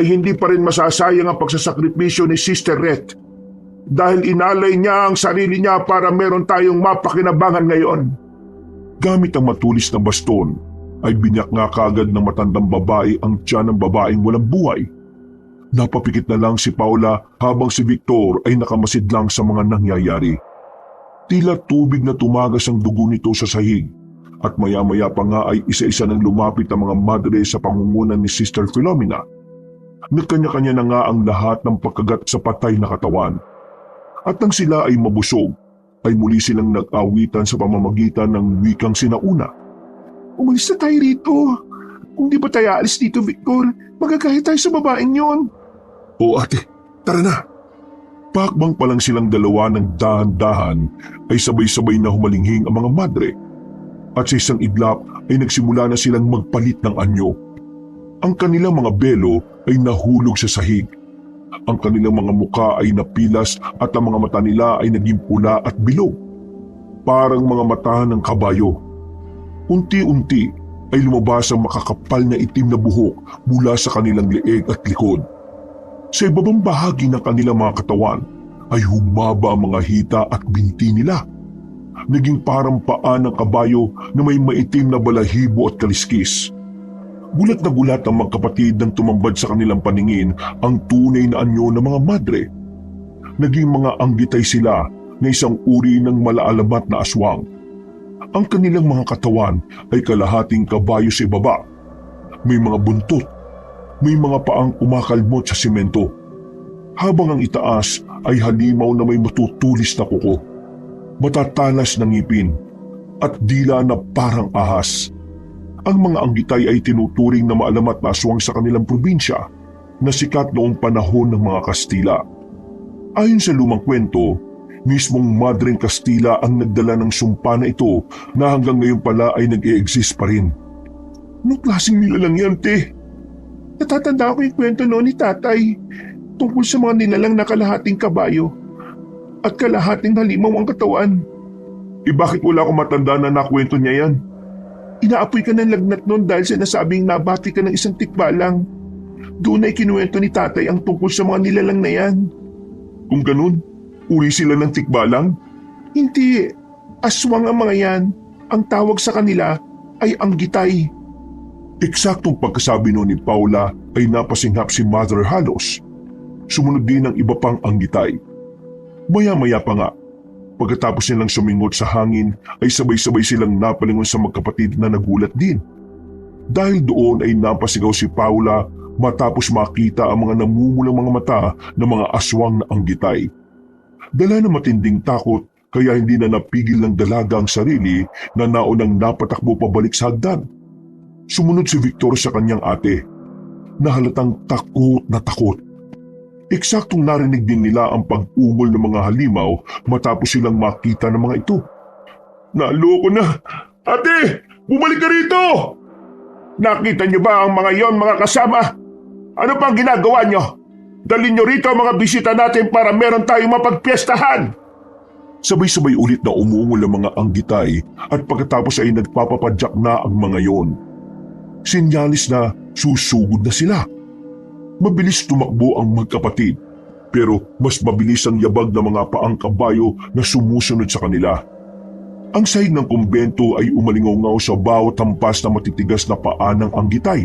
ay hindi pa rin masasayang ang pagsasakripisyo ni Sister Ret dahil inalay niya ang sarili niya para meron tayong mapakinabangan ngayon. Gamit ang matulis na baston ay binyak nga kaagad ng matandang babae ang tiyan ng babaeng walang buhay. Napapikit na lang si Paula habang si Victor ay nakamasid lang sa mga nangyayari. Tila tubig na tumagas ang dugo nito sa sahig at maya-maya pa nga ay isa-isa nang lumapit ang mga madre sa pangungunan ni Sister Philomena. Nagkanya-kanya na nga ang lahat ng pagkagat sa patay na katawan. At nang sila ay mabusog, ay muli silang nag-awitan sa pamamagitan ng wikang sinauna. Umalis na tayo rito. Kung di pa tayo alis dito, Victor, magagaya tayo sa babaeng yon. O ate, tara na. Pakbang pa lang silang dalawa ng dahan-dahan ay sabay-sabay na humalinghing ang mga madre. At sa isang iglap ay nagsimula na silang magpalit ng anyo. Ang kanilang mga belo ay nahulog sa sahig. Ang kanilang mga muka ay napilas at ang mga mata nila ay naging pula at bilog. Parang mga mata ng kabayo. Unti-unti ay lumabas ang makakapal na itim na buhok mula sa kanilang leeg at likod. Sa ibabang bahagi ng kanilang mga katawan ay humaba ang mga hita at binti nila. Naging parang paa ng kabayo na may maitim na balahibo at kaliskis. Gulat na gulat ang magkapatid nang tumambad sa kanilang paningin ang tunay na anyo ng mga madre. Naging mga anggitay sila na isang uri ng malaalamat na aswang. Ang kanilang mga katawan ay kalahating kabayo sa ibaba. May mga buntot, may mga paang kumakalmot sa simento. Habang ang itaas ay halimaw na may matutulis na kuko, matatalas na ngipin, at dila na parang ahas. Ang mga anggitay ay tinuturing na maalamat na aswang sa kanilang probinsya na sikat noong panahon ng mga Kastila. Ayon sa lumang kwento, mismong Madreng Kastila ang nagdala ng sumpa na ito na hanggang ngayon pala ay nag-e-exist pa rin. Anong klaseng nilalang yan, te? Natatanda ko yung kwento noon ni tatay tungkol sa mga nilalang na kalahating kabayo at kalahating halimaw ang katawan. Bakit wala akong matanda na nakwento niya yan? Inaapoy ka ng lagnat noon dahil sinasabing nabati ka ng isang tikbalang. Doon ay kinuwento ni tatay ang tungkol sa mga nilalang na yan. Kung ganun, uri sila ng tikbalang? Hindi, aswang ang mga yan. Ang tawag sa kanila ay anggitay. Eksaktong pagkasabi noon ni Paula ay napasinghap si Mother halos. Sumunod din ang iba pang anggitay. Maya-maya pa nga, pagkatapos nilang sumingot sa hangin ay sabay-sabay silang napalingon sa magkapatid na nagulat din. Dahil doon ay napasigaw si Paula matapos makita ang mga namumulang mga mata ng mga aswang na anggitay. Dala na matinding takot kaya hindi na napigil ng dalaga ang sarili na naunang napatakbo pabalik sa hagdan. Sumunod si Victor sa kanyang ate na halatang takot na takot. Eksaktong narinig din nila ang pag-ungol ng mga halimaw matapos silang makita ng mga ito. Naloko na! Ate! Bumalik ka rito! Nakita niyo ba ang mga yon, mga kasama? Ano pang ginagawa niyo? Dalhin niyo rito ang mga bisita natin para meron tayong mapagpiestahan! Sabay-sabay ulit na umuungol ang mga anggitay at pagkatapos ay nagpapapadyak na ang mga yon. Sinyalis na susugod na sila. Mabilis tumakbo ang magkapatid, pero mas mabilis ang yabag ng mga paang kabayo na sumusunod sa kanila. Ang sahig ng kumbento ay umalingaw sa bawat hampas na matitigas na paa ng anggitay.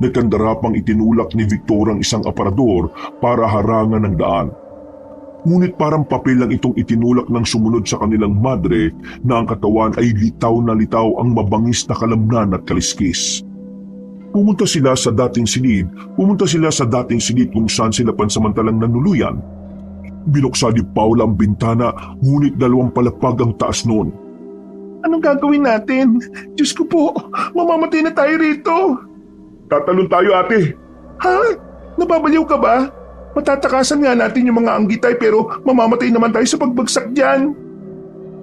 Nagkandarapang itinulak ni Victor ang isang aparador para harangan ng daan. Ngunit parang papel lang itong itinulak ng sumunod sa kanilang madre na ang katawan ay litaw na litaw ang mabangis na kalamnan at kaliskis. Pumunta sila sa dating silid kung saan sila pansamantalang nanuluyan. Binuksan ni Paula ang bintana ngunit 2 palapag ang taas noon. Anong gagawin natin? Diyos ko po, mamamatay na tayo rito. Tatalon tayo, ate. Ha? Nababaliw ka ba? Matatakasan nga natin yung mga anggitay pero mamamatay naman tayo sa pagbagsak dyan.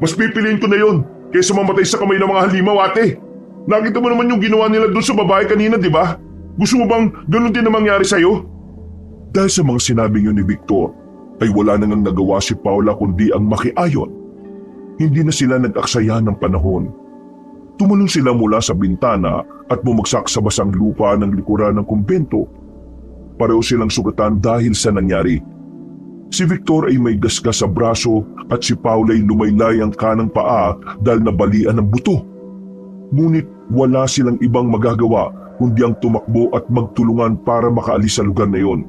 Mas pipiliin ko na yon kaysa mamatay sa kamay ng mga halimaw, ate. Nakita mo naman yung ginawa nila doon sa babae kanina, di ba? Gusto mo bang ganun din na mangyari sa'yo? Dahil sa mga sinabing yun ni Victor, ay wala na ngang nagawa si Paula kundi ang makiayon. Hindi na sila nag-aksaya ng panahon. Tumalon sila mula sa bintana at bumagsak sa basang lupa ng likuran ng kumbento. Pareho silang sugatan dahil sa nangyari. Si Victor ay may gasgas sa braso at si Paula ay lumaylay ang kanang paa dahil nabalian ng buto. Ngunit wala silang ibang magagawa kundi ang tumakbo at magtulungan para makaalis sa lugar na iyon.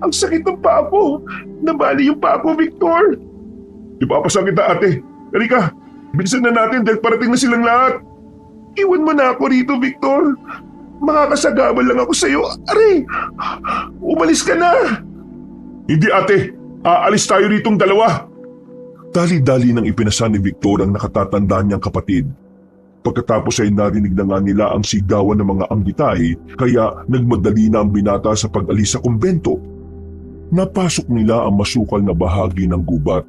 Ang sakit ng paa ko. Nabali yung paa ko, Victor. Ipapasakit na, ate. Halika, bilisan na natin dahil parating na silang lahat. Iwan mo na ako rito, Victor. Makakasagabal lang ako sa'yo. Aray! Umalis ka na! Hindi, ate. Aalis tayo ritong 2. Dali-dali nang ipinasa ni Victor ang nakatatanda niyang kapatid. Pagkatapos ay narinig na nga nila ang sigawan ng mga anggitay kaya nagmadali na ang binata sa pag-alis sa kumbento. Napasok nila ang masukal na bahagi ng gubat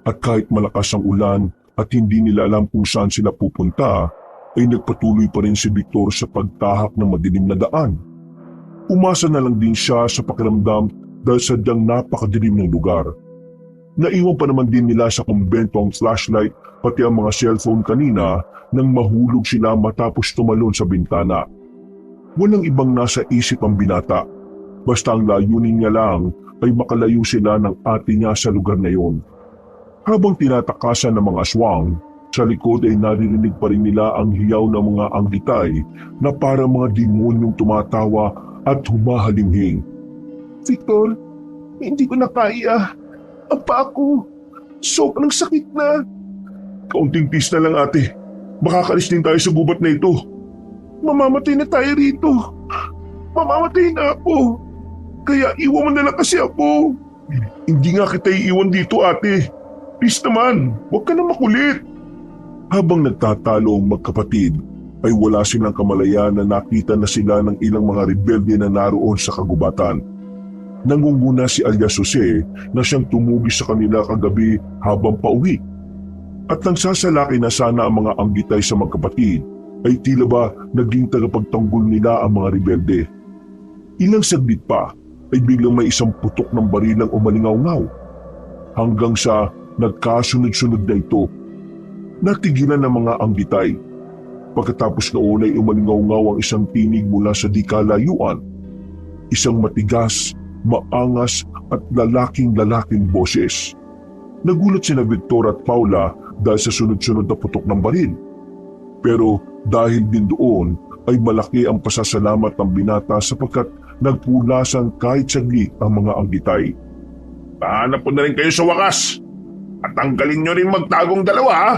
at kahit malakas ang ulan at hindi nila alam kung saan sila pupunta ay nagpatuloy pa rin si Victor sa pagtahak ng madilim na daan. Umasa na lang din siya sa pakiramdam dahil sadyang napakadilim ng lugar. Naiwan pa naman din nila sa kumbento ang flashlight pati ang mga cellphone kanina nang mahulog sila matapos tumalon sa bintana. Walang ibang nasa isip ang binata, basta ang layunin niya lang ay makalayo sila ng ate niya sa lugar na iyon. Habang tinatakasan ng mga aswang, sa likod ay naririnig pa rin nila ang hiyaw ng mga anggitay na parang mga demonyong tumatawa at humahalinghing. Victor, hindi ko na kaya. Ang paa ko. Sobrang sakit na. Kaunting tis na lang ate. Makakalis din tayo sa gubat na ito. Mamamatay na tayo rito. Mamamatay na ako. Kaya iwan mo na lang kasi ako. Hindi nga kita iiwan dito ate. Please naman, huwag ka na makulit. Habang nagtatalo ang magkapatid, ay wala silang kamalayan na nakita na sila ng ilang mga rebelde na naroon sa kagubatan. Nangunguna si alias Jose na siyang tumugi sa kanila kagabi habang pauwi. At nang sasalaki na sana ang mga anggitay sa magkapatid, ay tila ba naging tagapagtanggol nila ang mga rebelde. Ilang saglit pa ay biglang may isang putok ng barilang umalingaw-ngaw. Hanggang sa nagkasunod-sunod na ito. Natigilan ng mga anggitay. Pagkatapos noon ay umalingaw-ngaw ang isang tinig mula sa di kalayuan. Isang matigas, maangas at lalaking-lalaking boses. Nagulat sina Victor at Paula dahil sa sunod-sunod na putok ng baril. Pero dahil din doon ay malaki ang pasasalamat ng binata sapagkat nagpulasan kahit saglit ang mga anggitay. Pahanap po na rin kayo sa wakas at tanggalin nyo rin magtagong dalawa ha?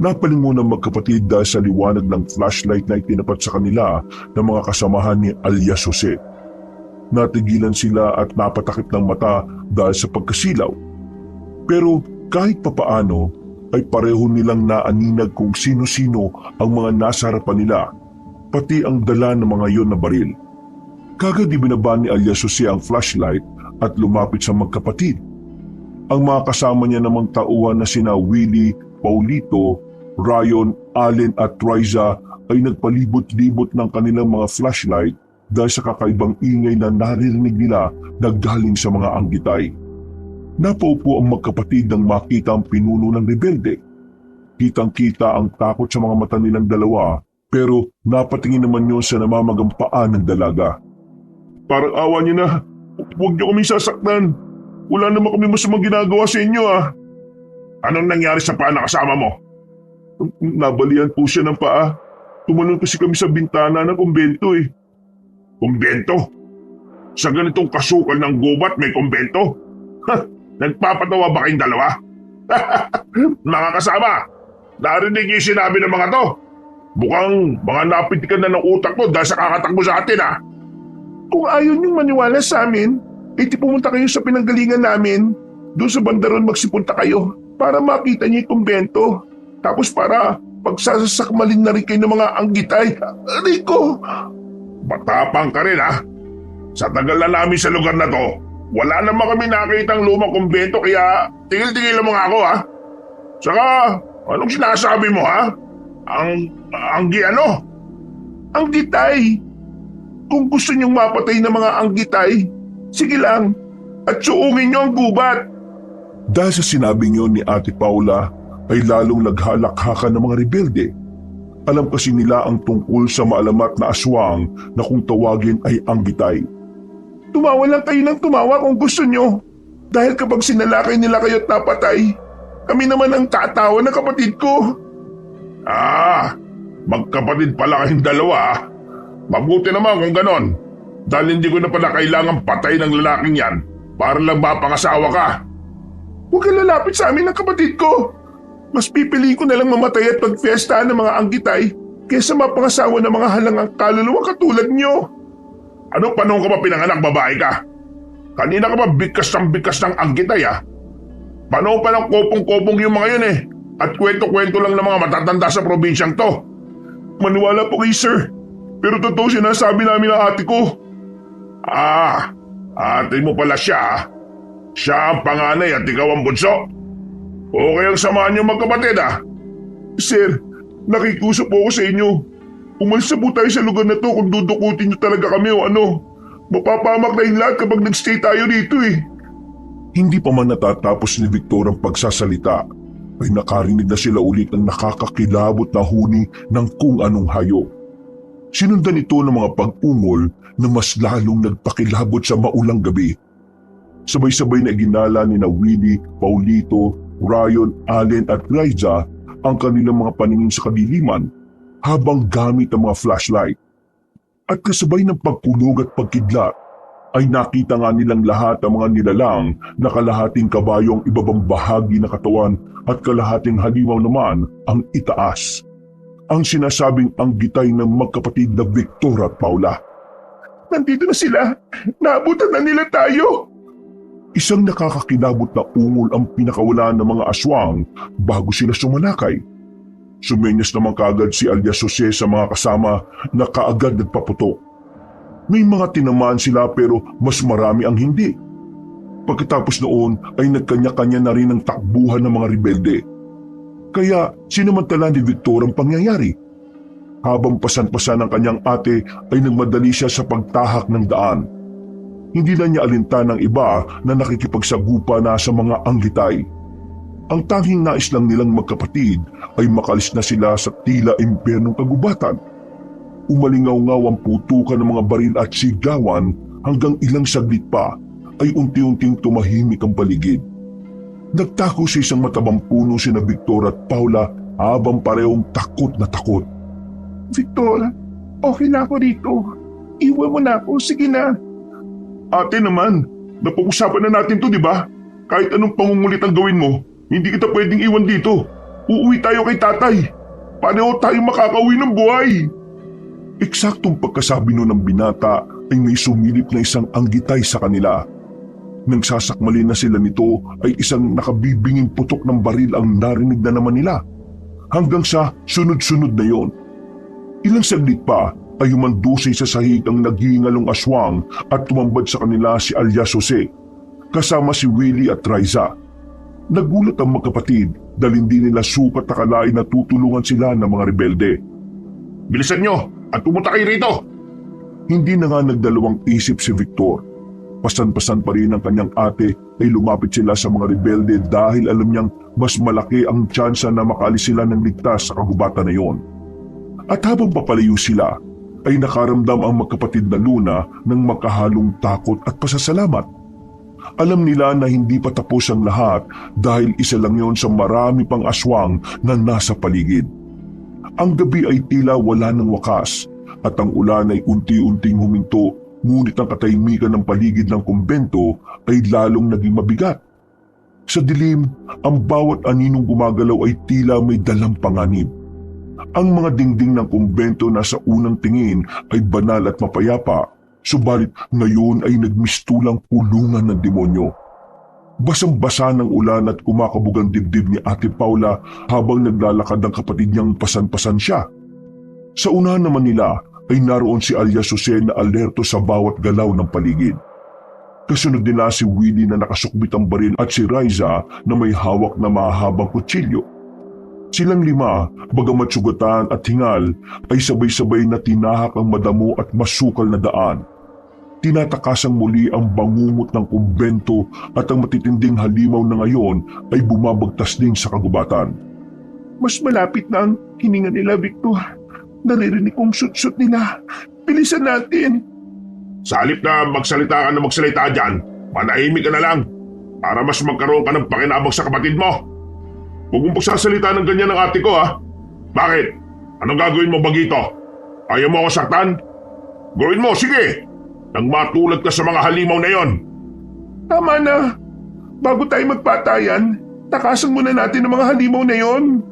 Napalingon ang magkapatid dahil sa liwanag ng flashlight na itinapat sa kanila ng mga kasamahan ni alias Jose. Natigilan sila at napatakip ng mata dahil sa pagkasilaw. Pero kahit papaano ay pareho nilang naaninag kung sino-sino ang mga nasa harapan nila, pati ang dala ng mga yon na baril. Kagad ibinaba ni alias Jose ang flashlight at lumapit sa magkapatid. Ang mga kasama niya namang tauhan na sina Willie, Paulito, Ryan, Allen at Riza ay nagpalibot-libot ng kanilang mga flashlight dahil sa kakaibang ingay na naririnig nila na galing sa mga anggitay. Napaupo ang magkapatid nang makita ang pinuno ng rebelde. Kitang-kita ang takot sa mga mata nilang dalawa pero napatingin naman yun sa namamagampaan ng dalaga. Parang awa niyo na, huwag niyo kami sasaktan. Wala naman kami masamang ginagawa sa inyo ah. Anong nangyari sa paa na kasama mo? Nabalian po siya ng paa. Tumalon kasi kami sa bintana ng kumbento eh. Kumbento? Sa ganitong kasukal ng gubat may kumbento? Ha? Nagpapatawa ba kayong dalawa? Mga kasama, narinig niyo yung sinabi ng mga to. Bukang mga napitikan na ng utak mo dahil sa kakatakbo sa atin ah. Kung ayaw niyong maniwala sa amin, iti pumunta kayo sa pinanggalingan namin. Doon sa bandaron magsipunta kayo para makita niyo yung kumbento. Tapos para pagsasakmalin na rin kayo ng mga anggitay. Rico! Matapang ka rin ha. Sa tagal na namin sa lugar na to, wala naman kami nakitang lumang kumbento kaya tingil-tingil mo nga ako ha. Saka, anong sinasabi mo ha? Ano? Anggitay! Kung gusto niyong mapatay ng mga anggitay, sige lang at suungin niyo ang gubat. Dahil sa sinabi niyo ni Ate Paula ay lalong naghalakhakan ng mga rebelde. Alam kasi nila ang tungkol sa maalamat na aswang na kung tawagin ay anggitay. Tumawa lang kayo ng tumawa kung gusto niyo. Dahil kapag sinalakay nila kayo at napatay, kami naman ang tatawa ng kapatid ko. Ah, magkapatid pala kayong dalawa. Mabuti naman kung ganon. Dahil hindi ko na pala kailangan patay ng lalaking yan para lang mapangasawa ka. Huwag kang lalapit sa amin ng kapatid ko. Mas pipili ko na lang mamatay at pagfiestahan ng mga anggitay kaysa mapangasawa ng mga halangang kaluluwa katulad niyo. Anong panahon ka ba pinanganak, babae ka? Kanina ka ba bikas ng anggitay ah? Panahon pa ng kopong-kopong yung mga yun eh. At kwento-kwento lang ng mga matatanda sa probinsyang to. Maniwala po kayo sir. Pero totoo sinasabi namin ng ate ko. Ah, ate mo pala siya ah. Siya ang panganay at ikaw ang bunso. Okay ang samahan niyo magkapatid ah. Sir, nakikusap po ako sa inyo. Umalis na po tayo sa lugar na to kung dudukutin niyo talaga kami o ano. Mapapamak na yung lahat kapag nagstay tayo dito eh. Hindi pa man natatapos ni Victor ang pagsasalita ay nakarinig na sila ulit ng nakakakilabot na huni ng kung anong hayop. Sinundan ito ng mga pag-ungol na mas lalong nagpakilabot sa maulang gabi. Sabay-sabay na ginala ni Willie, Paulito, Ryan, Allen at Riza ang kanilang mga paningin sa kadiliman habang gamit ang mga flashlight. At kasabay ng pagkulog at pagkidlat ay nakita nga nilang lahat ang mga nilalang na kalahating kabayo ang ibabang bahagi ng katawan at kalahating halimaw naman ang itaas. Ang sinasabing anggitay ng magkapatid na Victor at Paula. Nandito na sila! Naabutan na nila tayo! Isang nakakakilabot na ungol ang pinakawalan ng mga aswang bago sila sumalakay. Sumenyas naman kaagad si alias Jose sa mga kasama na kaagad nagpaputok. May mga tinamaan sila pero mas marami ang hindi. Pagkatapos noon ay nagkanya-kanya na rin ang takbuhan ng mga rebelde. Kaya sinamantala ni Victor ang pangyayari. Habang pasan-pasan ng kanyang ate ay nagmadali siya sa pagtahak ng daan. Hindi na niya alintan ng iba na nakikipagsagupa na sa mga anggitay. Ang tanging nais lang nilang magkapatid ay makalis na sila sa tila impyernong kagubatan. Umalingaw-ngaw ang putukan ng mga baril at sigawan hanggang ilang saglit pa ay unti-unting tumahimik ang paligid. Nagtako sa isang matabang puno sina Victor at Paula habang parehong takot na takot. Victor, okay na ako dito. Iwan mo na ako, sige na. Ate naman, napag-usapan na natin to, di ba? Kahit anong pangungulit ang gawin mo, hindi kita pwedeng iwan dito. Uuwi tayo kay tatay. Paano tayo makakauwi ng buhay? Eksaktong pagkasabi nun ng binata ay may sumilip na isang anggitay sa kanila. Nang sasakmali na sila nito ay isang nakabibinging putok ng baril ang narinig na naman nila. Hanggang sa sunod-sunod na yon. Ilang saglit pa ay humandusay sa sahig ang naghihingalong aswang at tumambad sa kanila si alias Jose, kasama si Willie at Riza. Nagulat ang magkapatid dahil hindi nila sukat akalain na tutulungan sila ng mga rebelde. Bilisan nyo at pumunta kayo rito! Hindi na nga nagdalawang isip si Victor. Pasan-pasan pa rin ang kanyang ate ay lumapit sila sa mga rebelde dahil alam niyang mas malaki ang tsansa na makalis sila ng ligtas sa kagubatan na yon. At habang papalayo sila, ay nakaramdam ang magkapatid na Luna ng makahalong takot at pasasalamat. Alam nila na hindi pa tapos ang lahat dahil isa lang yon sa marami pang aswang na nasa paligid. Ang gabi ay tila wala ng wakas at ang ulan ay unti-unting huminto, ngunit ang katahimikan ng paligid ng kumbento ay lalong naging mabigat. Sa dilim, ang bawat aninong gumagalaw ay tila may dalang panganib. Ang mga dingding ng kumbento na sa unang tingin ay banal at mapayapa, subalit ngayon ay nagmistulang pulungan ng demonyo. Basang-basa ng ulan at kumakabog ang dibdib ni Ate Paula habang naglalakad ang kapatid niyang pasan-pasan siya. Sa unahan naman nila ay naroon si alias Jose na alerto sa bawat galaw ng paligid. Kasunod nila si Willie na nakasukbit ang baril at si Riza na may hawak na mahabang kutsilyo. Silang lima, bagamat sugatan at hingal, ay sabay-sabay na tinahak ang madamo at masukal na daan. Tinatakasang muli ang bangungot ng kumbento at ang matitinding halimaw na ngayon ay bumabagtas din sa kagubatan. Mas malapit na ang hininga nila, Victor. Naririnig kong sut-sut nila. Bilisan natin. Sa halip na magsalita ka na magsalita dyan, manahimik ka na lang para mas magkaroon ka ng pakinabang sa kapatid mo. Huwag mong pagsasalita ng ganyan ng ate ko, ha? Bakit? Anong gagawin mo, Bagito? Ayaw mo ako saktan? Gawin mo, sige! Nang matulad ka sa mga halimaw na yon. Tama na. Bago tayo magpatayan, takasan muna natin ang mga halimaw na yon.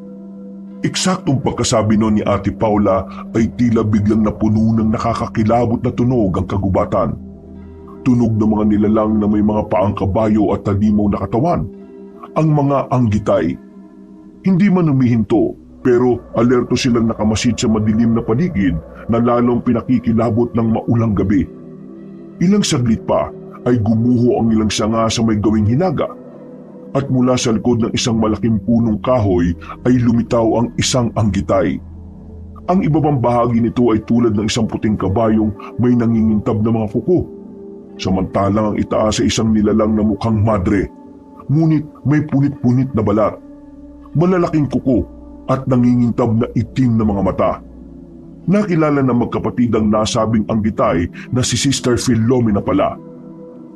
Eksaktong pagkasabi noon ni Ate Paula ay tila biglang napuno ng nakakakilabot na tunog ang kagubatan. Tunog ng mga nilalang na may mga paang kabayo at halimaw na katawan. Ang mga anggitay. Hindi man humihinto, pero alerto silang nakamasid sa madilim na paligid na lalong pinakikilabot ng maulang gabi. Ilang saglit pa ay gumuho ang ilang sanga sa may gawing hinaga. At mula sa likod ng isang malaking punong kahoy ay lumitaw ang isang anggitay. Ang ibabang bahagi nito ay tulad ng isang puting kabayong may nangingintab na mga kuko. Samantalang ang itaas ay isang nilalang na mukhang madre, ngunit may punit-punit na balat. Malalaking kuko at nangingintab na itim na mga mata. Nakilala ng magkapatid ang nasabing anggitay na si Sister Philomena pala.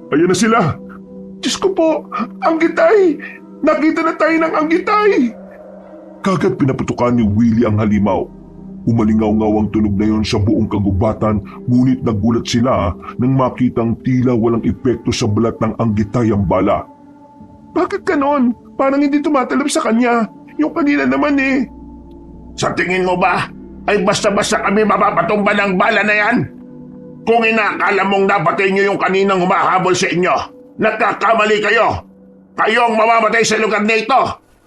Ayan na sila! Diyos ko po, anggitay! Nakita na tayo ng anggitay! Kagad pinaputukan ni Willie ang halimaw. Umalingaw-ngaw ang tunog na yon sa buong kagubatan, ngunit nagulat sila nang makitang tila walang epekto sa balat ng Anggitay ang bala. Bakit ganon? Parang hindi tumatalab sa kanya. Yung kanina naman eh. Sa tingin mo ba, ay basta-basta kami mapapatumba ng bala na yan? Kung inakala mong napatay niyo yung kaninang humahabol sa inyo, nagkakamali kayo. Kayo ang mamamatay sa lugar na ito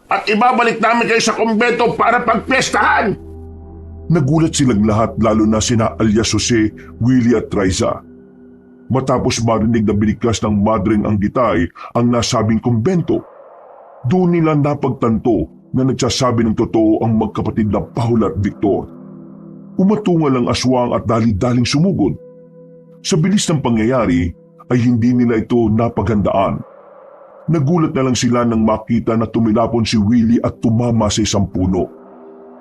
at ibabalik namin kayo sa kumbento para pagpiyestahan. Nagulat silang lahat, lalo na sina alias Jose, Willie at Riza. Matapos marinig na binikas ng madring Anggitay ang nasabing kumbento, doon nila napagtanto na nagsasabi ng totoo ang magkapatid na Paula at Victor. Umatungal ang aswang at dali-daling sumugod. Sa bilis ng pangyayari ay hindi nila ito napaghandaan. Nagulat na lang sila nang makita na tumilapon si Willie at tumama sa isang puno.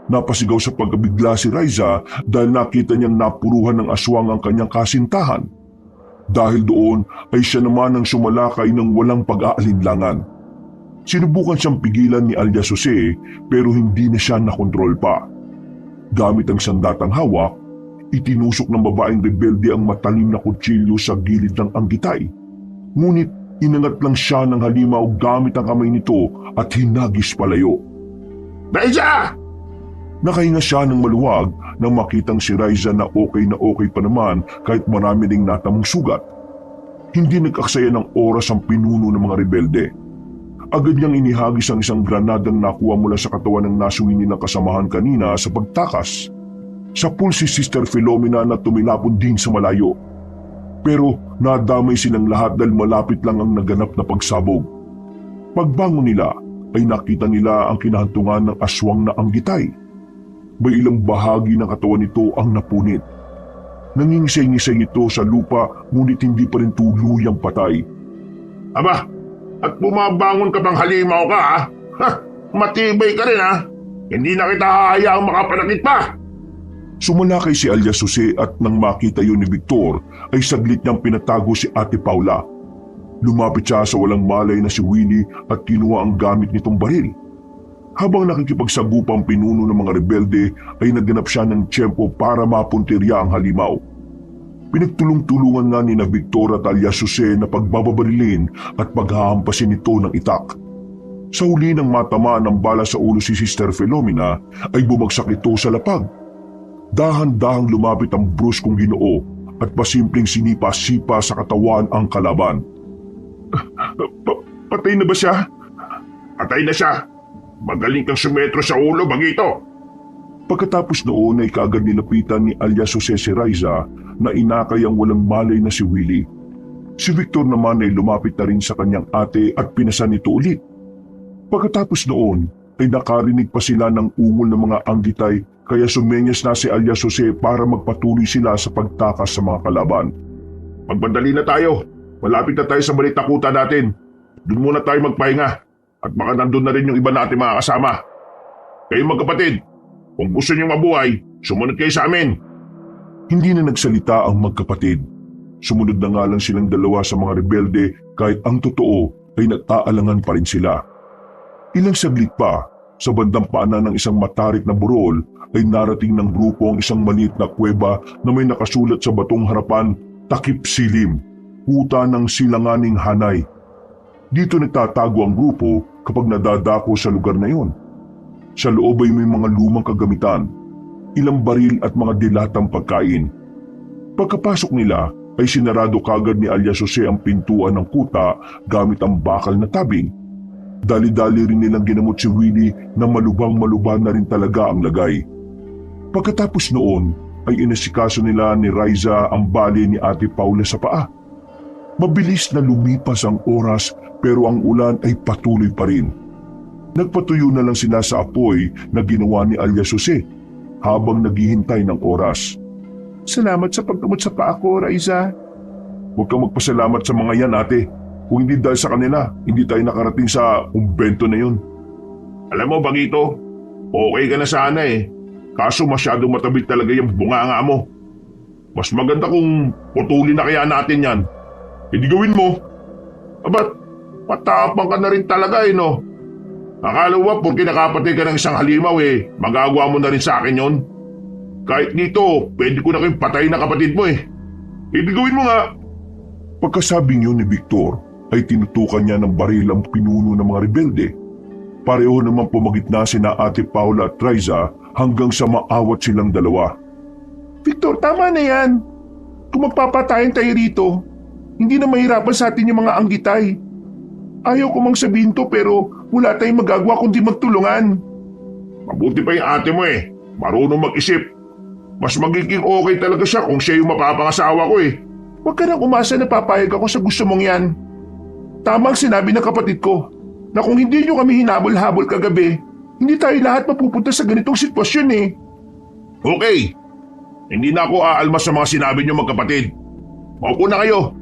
Napasigaw sa pagkabigla si Riza dahil nakita niyang napuruhan ng aswang ang kanyang kasintahan. Dahil doon ay siya naman ang sumalakay ng walang pag-aalinlangan. Sinubukan siyang pigilan ni alias Jose pero hindi na siya nakontrol pa. Gamit ang sandatang hawak, itinusok ng babaeng rebelde ang matalim na kutsilyo sa gilid ng Anggitay. Ngunit inangat lang siya ng halimaw gamit ang kamay nito at hinagis palayo. Riza! Nakahinga siya ng maluwag nang makitang si Riza na okay pa naman kahit marami ding natamong sugat. Hindi nag-aksaya ng oras ang pinuno ng mga rebelde. Agad niyang inihagis ang isang granadang nakuha mula sa katawan ng nasuwi nilang kasamahan kanina sa pagtakas. Sapul si Sister Philomena na tumilapon din sa malayo. Pero nadamay silang lahat dahil malapit lang ang naganap na pagsabog. Pagbangon nila ay nakita nila ang kinahantungan ng aswang na Anggitay. May ilang bahagi ng katawan nito ang napunit. Nangingisay-ngisay ito sa lupa ngunit hindi pa rin tuluyang patay. Aba, at bumabangon ka pang halimaw ka ha? Ha, matibay ka rin ha? Hindi na kita hahayaang makapanakit pa. Sumalakay si alias Jose at nang makita yun ni Victor ay saglit niyang pinatago si Ate Paula. Lumapit siya sa walang malay na si Willie at kinuha ang gamit nitong baril. Habang nakikipagsagupang pinuno ng mga rebelde ay naganap siya ng tiyempo para mapuntirya ang halimaw. Pinagtulong-tulungan nga ni na Victor at alias Jose na pagbababarilin at paghahampasin ito ng itak. Sa huli ng matamaan ng bala sa ulo si Sister Philomena ay bumagsak ito sa lapag. Dahan-dahang lumapit ang bruskong Ginoo at pasimpleng sinipa-sipa sa katawan ang kalaban. Patay na ba siya? Patay na siya. Magaling kang sumetro sa ulo, Bagito. Pagkatapos noon ay kaagad nilapitan ni alias Jose si Riza na inakay ang walang malay na si Willie. Si Victor naman ay lumapit na rin sa kanyang ate at pinasan nito ulit. Pagkatapos noon ay nakarinig pa sila ng ungol ng mga Anggitay kaya sumenyas na si alias Jose para magpatuloy sila sa pagtakas sa mga kalaban. Magbandali na tayo. Malapit na tayo sa balitakutan natin. Doon muna tayo magpahinga. At baka nandun na rin yung iba natin mga kasama. Kayo magkapatid, kung gusto niyong mabuhay, sumunod kayo sa amin. Hindi na nagsalita ang magkapatid. Sumunod na nga lang silang dalawa sa mga rebelde kahit ang totoo ay nag-aalangan pa rin sila. Ilang saglit pa, sa bandang paanan ng isang matarik na burol ay narating ng grupo ang isang maliit na kuweba na may nakasulat sa batong harapan, Takip Silim, Huta ng Silanganing Hanay. Dito nagtatago ang grupo kapag nadadako sa lugar na yon. Sa loob ay may mga lumang kagamitan, ilang baril at mga dilatang pagkain. Pagkapasok nila ay sinarado kagad ni alias Jose ang pintuan ng kuta gamit ang bakal na tabing. Dali-dali rin nilang ginamot si Willie na malubang-malubhan na rin talaga ang lagay. Pagkatapos noon ay inasikaso nila ni Riza ang bali ni Ate Paula sa paa. Mabilis na lumipas ang oras pero ang ulan ay patuloy pa rin. Nagpatuyo na lang sila sa apoy na ginawa ni alias Jose habang naghihintay ng oras. Salamat sa paggamot sa paa ko, Riza. Huwag kang magpasalamat sa mga yan, ate. Kung hindi dahil sa kanila, hindi tayo nakarating sa kumbento na yun. Alam mo, Bagito, okay ka na sana eh. Kaso masyadong matabig talaga yung bunganga mo. Mas maganda kung putulin na kaya natin yan. Hindi gawin mo. Abat, patapang ka na rin talaga eh, no? Akala mo ba, porque nakapatay ka ng isang halimaw eh, magagawa mo na rin sa akin yon? Kahit dito, pwede ko na kayong patayin na kapatid mo eh. Hindi gawin mo nga. Pagkasabing yun ni Victor ay tinutukan niya ng baril ang pinuno ng mga rebelde. Pareho naman pumagitna sina Ate Paula at Riza hanggang sa maawat silang dalawa. Victor, tama na yan. Kung magpapatayin tayo rito, hindi na mahirapan sa atin yung mga anggitay. Ayaw ko mang sabihin to pero wala tayong magagawa kundi magtulungan. Mabuti pa yung ate mo eh. Marunong mag-isip. Mas magiging okay talaga siya kung siya yung mapapangasawa ko eh. Huwag ka nang umasa na papayag ako sa gusto mong yan. Tama ang sinabi ng kapatid ko na kung hindi nyo kami hinabol-habol kagabi, hindi tayo lahat mapupunta sa ganitong sitwasyon eh. Okay. Hindi na ako aalmas sa mga sinabi niyo magkapatid. Maupo na kayo.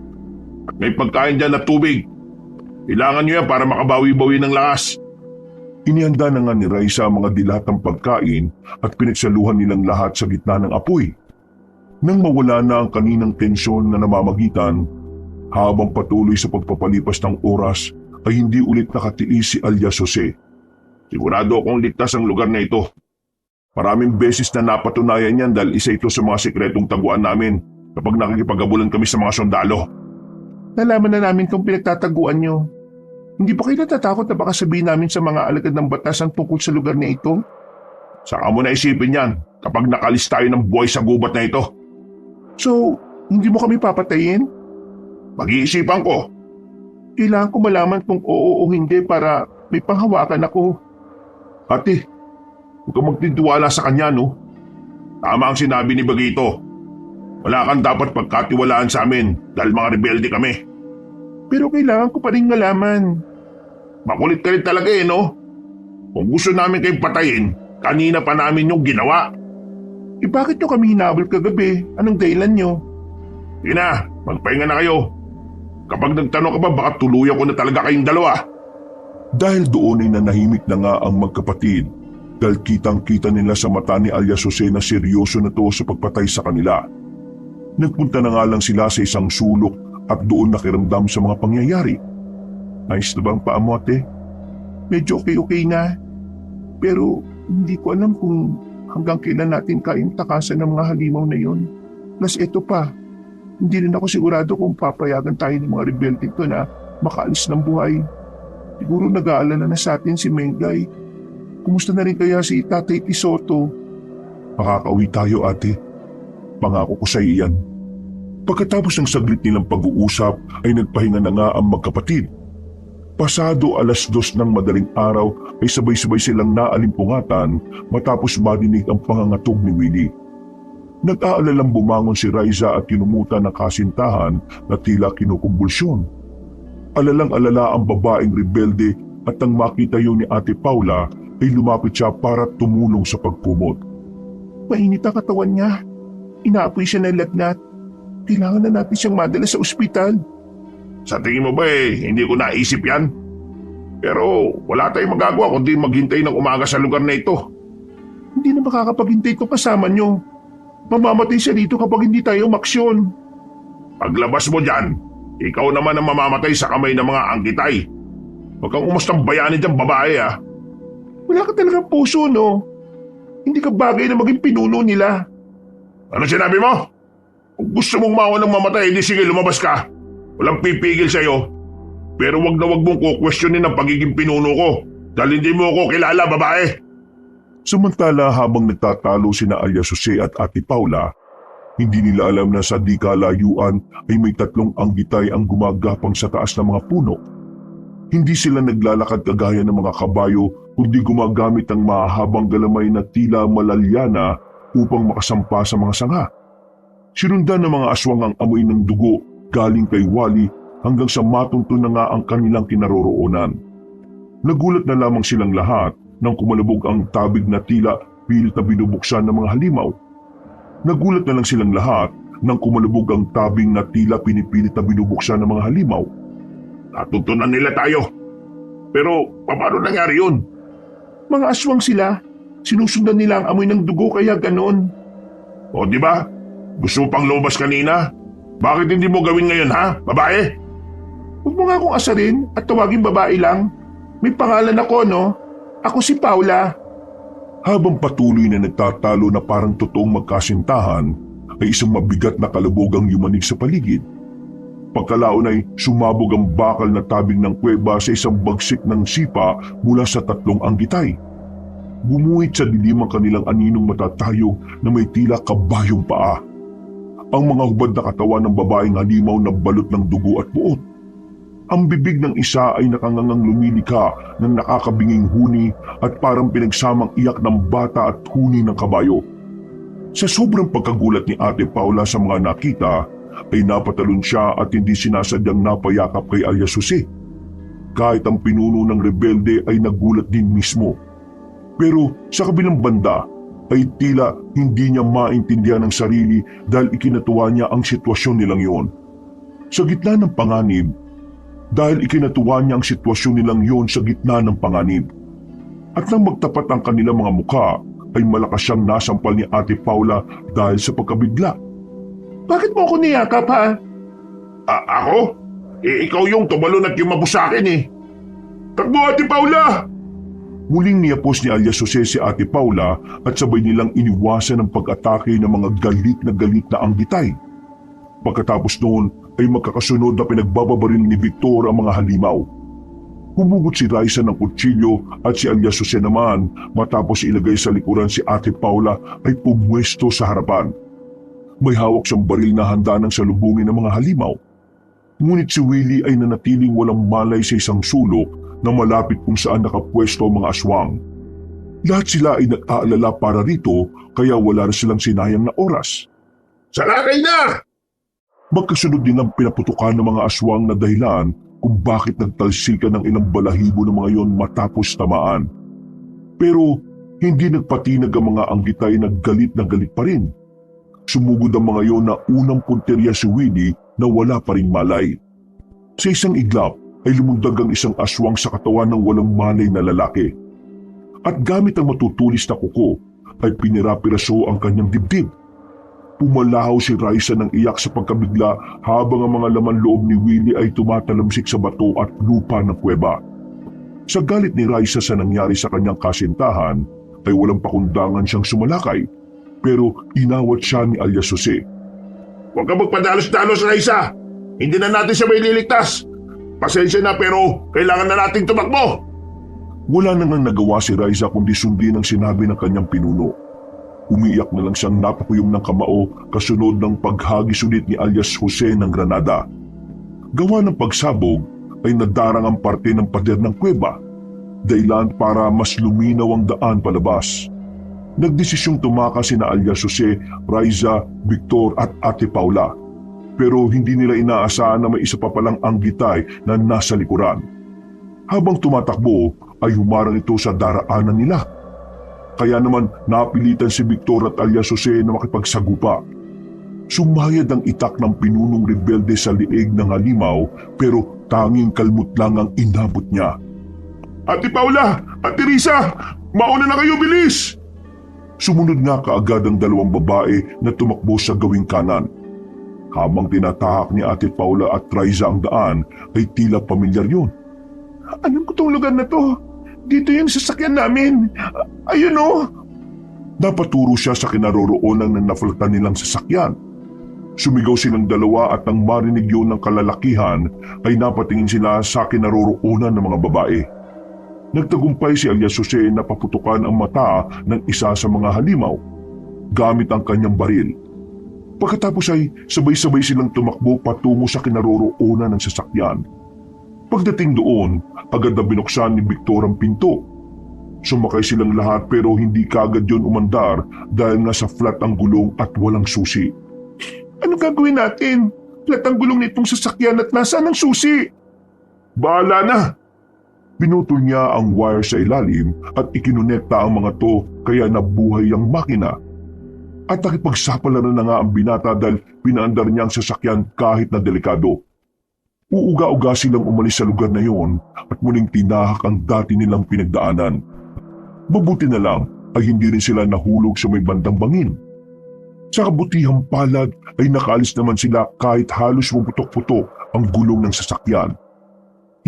At may pagkain dyan at tubig. Kailangan niyo yan para makabawi-bawi ng lakas. Inihanda na nga ni Raisa ang mga dilatang pagkain at pinagsaluhan nilang lahat sa gitna ng apoy. Nang mawala na ang kaninang tensyon na namamagitan, habang patuloy sa pagpapalipas ng oras ay hindi ulit nakatiis si alias Jose. Sigurado akong ligtas ang lugar na ito. Maraming beses na napatunayan yan dahil isa ito sa mga sikretong taguan namin kapag nakikipagabulan kami sa mga sundalo. Nalaman na namin kung pinagtataguan nyo. Hindi ba kayo natatakot na baka sabihin namin sa mga alagad ng batasan tungkol sa lugar na ito? Saka mo na isipin yan kapag nakalis tayo ng buhay sa gubat na ito. So, hindi mo kami papatayin? Mag-iisipan ko. Kailangan ko malaman kung oo o hindi para may panghawakan ako. Ate, huwag kang magtitiwala sa kanya no. Tama ang sinabi ni Bagito. Wala kang dapat pagkatiwalaan sa amin dahil mga rebelde kami. Pero kailangan ko pa rin malaman. Makulit ka rin talaga eh no. Kung gusto namin kayong patayin, kanina pa namin yung ginawa. Eh bakit nyo kami hinabol kagabi? Anong dahilan nyo? Sige na, magpahinga na kayo. Kapag nagtanong ka ba, baka tuluyan ko na talaga kayong dalawa. Dahil doon ay nanahimik na nga ang magkapatid dahil kitang-kita nila sa mata ni alias Jose na seryoso na to sa pagpatay sa kanila. Nagpunta na nga lang sila sa isang sulok at doon nakiramdam sa mga pangyayari. Ayos na ba ang paa mo, ate? Medyo okay na. Pero hindi ko alam kung hanggang kailan natin kayang takasan ng mga halimaw na yon. Plus ito pa, hindi rin ako sigurado kung papayagan tayo ng mga rebelde ko na makaalis ng buhay. Siguro nag-aalala na sa atin si Mengay. Kumusta na rin kaya si Tatay Tisoto? Makakauwi tayo, ate. Pangako ko sa iyan. Pagkatapos ng saglit nilang pag-uusap ay nagpahinga na nga ang magkapatid. Pasado 2:00 ng madaling araw ay sabay-sabay silang naalimpungatan matapos marinig ang pangangatog ni Willie. Nag-aalalang bumangon si Riza at kinumutan ng kasintahan na tila kinukumbulsyon. Alalang-alala ang babaeng rebelde at nang makita yun ni Ate Paula ay lumapit siya para tumulong sa pagkumot. Mainit ang katawan niya. Inaapoy siya ng lagnat. Kailangan na natin siyang madala sa ospital. Sa tingin mo ba hindi ko naisip yan? Pero wala tayong magagawa kundi maghintay ng umaga sa lugar na ito. Hindi na makakapaghintay ito kasama niyo. Mamamatay siya dito kapag hindi tayo umaksyon. Paglabas mo dyan, ikaw naman ang mamamatay sa kamay ng mga anggitay. Huwag kang umastang bayanin dyan, babae ah. Wala ka talagang puso, no? Hindi ka bagay na maging pinuno nila. Ano sinabi mo? Kung gusto mong mawalang mamatay, di sige lumabas ka. Walang pipigil sa'yo. Pero wag na wag mong kukwestiyonin ang pagiging pinuno ko dahil hindi mo ako kilala, babae. Samantala habang nagtatalo sina alias Jose at Ate Paula, hindi nila alam na sa di kalayuan ay may 3 anggitay ang gumagapang sa taas ng mga puno. Hindi sila naglalakad kagaya ng mga kabayo kundi gumagamit ng mahahabang galamay na tila malalyana upang makasampa sa mga sanga. Sinundan ng mga aswang ang amoy ng dugo galing kay Wally hanggang sa matunto na nga ang kanilang kinaroroonan. Nagulat na lamang silang lahat nang kumalabog ang tabig na tila pilit na binubuksan ng mga halimaw. Nagulat na lang silang lahat nang kumalabog ang tabing na tila pinipilit na binubuksan ng mga halimaw. Natutunan nila tayo. Pero paano nangyari yun? Mga aswang sila. Sinusundan nila ang amoy ng dugo kaya ganon. O di ba? Gusto mo pang lumabas kanina? Bakit hindi mo gawin ngayon ha, babae? Huwag mo nga akong asarin at tawagin babae lang. May pangalan ako, no? Ako si Paula. Habang patuloy na nagtatalo na parang totoong magkasintahan, ay isang mabigat na kalabog ang yumanig sa paligid. Pagkalaon ay sumabog ang bakal na tabing ng kuweba sa isang bagsik ng sipa mula sa 3 anggitay. Gumuhit sa dilim ang kanilang aninong matatayo na may tila kabayong paa. Ang mga hubad na katawan ng babaeng halimaw na balot ng dugo at buot. Ang bibig ng isa ay nakangangang lumilika ng nakakabinging huni at parang pinagsamang iyak ng bata at huni ng kabayo. Sa sobrang pagkagulat ni Ate Paula sa mga nakita, ay napatalon siya at hindi sinasadyang napayakap kay alias Jose. Kahit ang pinuno ng rebelde ay nagulat din mismo. Pero sa kabilang banda ay tila hindi niya maintindihan ang sarili dahil ikinatuwa niya ang sitwasyon nilang yon. Sa gitna ng panganib, At nang magtapat ang kanilang mga mukha, ay malakas siyang nasampal ni Ate Paula dahil sa pagkabigla. Bakit mo ako niyakap, ha? Ako? Ikaw yung tumalon at yumabos sa akin eh. Takbo, Ate Paula! Muling niyapos ni alias Jose si Ate Paula at sabay nilang iniwasan ang pag-atake ng mga galit na anggitay. Pagkatapos noon ay magkakasunod na pinagbababaril ni Victor ang mga halimaw. Humugot si Raisa ng kutsilyo at si alias Jose naman matapos ilagay sa likuran si Ate Paula ay pumwesto sa harapan. May hawak siyang baril na handa ng salubungin ng mga halimaw. Ngunit si Willie ay nanatiling walang malay sa isang sulok na malapit kung saan nakapwesto ang mga aswang. Lahat sila ay nag-aalala para rito kaya wala na silang sinayang na oras. Salakay na! Magkasunod din ang pinaputukan ng mga aswang na dahilan kung bakit nagtalsika ng ilang balahibo ng mga yon matapos tamaan. Pero hindi nagpatinag ang mga anggitay na galit pa rin. Sumugod ang mga yon na unang punterya si Willie na wala pa ring malay. Sa isang iglap ay lumundag ang isang aswang sa katawan ng walang malay na lalaki. At gamit ang matutulis na kuko ay pinirapiraso ang kanyang dibdib. Pumalahaw si Raisa ng iyak sa pagkabigla habang ang mga laman loob ni Willie ay tumatalamsik sa bato at lupa ng kuweba. Sa galit ni Raisa sa nangyari sa kanyang kasintahan ay walang pakundangan siyang sumalakay pero inawat siya ni alias Jose. Huwag ka magpadalos-dalos, Raisa! Hindi na natin siya may liligtas! Pasensya na pero kailangan na nating tumakbo! Wala na nang nagawa si Raisa kundi sundin ang sinabi ng kanyang pinuno. Umiyak na lang siyang napakuyom ng kamao kasunod ng paghagis ulit ni alias Jose ng granada. Gawa ng pagsabog ay nadarang ang parte ng pader ng kuweba, dahilan para mas luminaw ang daan palabas. Nagdesisyong tumakas sina alias Jose, Raisa, Victor at Ate Paula. Pero hindi nila inaasahan na may isa pa palang anggitay na nasa likuran. Habang tumatakbo ay humarang ito sa daraanan nila. Kaya naman napilitan si Victor at alias Jose na makipagsagupa. Sumayad ang itak ng pinunong rebelde sa liig ng halimaw pero tanging kalmot lang ang inabot niya. Ate Paula! Ate Risa! Mauna na kayo, bilis! Sumunod nga kaagad ang dalawang babae na tumakbo sa gawing kanan. Habang tinatahak ni Ate Paula at Raisa ang daan ay tila pamilyar yun. Alam ko tong lugar na to. Dito yung sasakyan namin. Ayun o. Napaturo siya sa kinaroroonan ng nafaltan nilang sasakyan. Sumigaw silang dalawa at nang marinig yun ng kalalakihan ay napatingin sila sa kinaroroonan ng mga babae. Nagtagumpay si alias Jose na paputukan ang mata ng isa sa mga halimaw gamit ang kanyang baril. Pagkatapos ay sabay-sabay silang tumakbo patungo sa kinaroroonan ng sasakyan. Pagdating doon, agad na binuksan ni Victor ang pinto. Sumakay silang lahat pero hindi kaagad yun umandar dahil nga sa flat ang gulong at walang susi. Ano gagawin natin? Flat ang gulong nitong sasakyan at nasaan ang susi? Bahala na! Pinutol niya ang wire sa ilalim at ikinonekta ang mga to kaya nabuhay ang makina. At nakipagsapalaran na nga ang binata dahil pinaandar niya ang sasakyan kahit na delikado. Uuga-uga silang umalis sa lugar na yon at muling tinahak ang dati nilang pinagdaanan. Mabuti na lang ay hindi rin sila nahulog sa may bandang bangin. Sa kabutihang palad ay nakaalis naman sila kahit halos maputok-putok ang gulong ng sasakyan.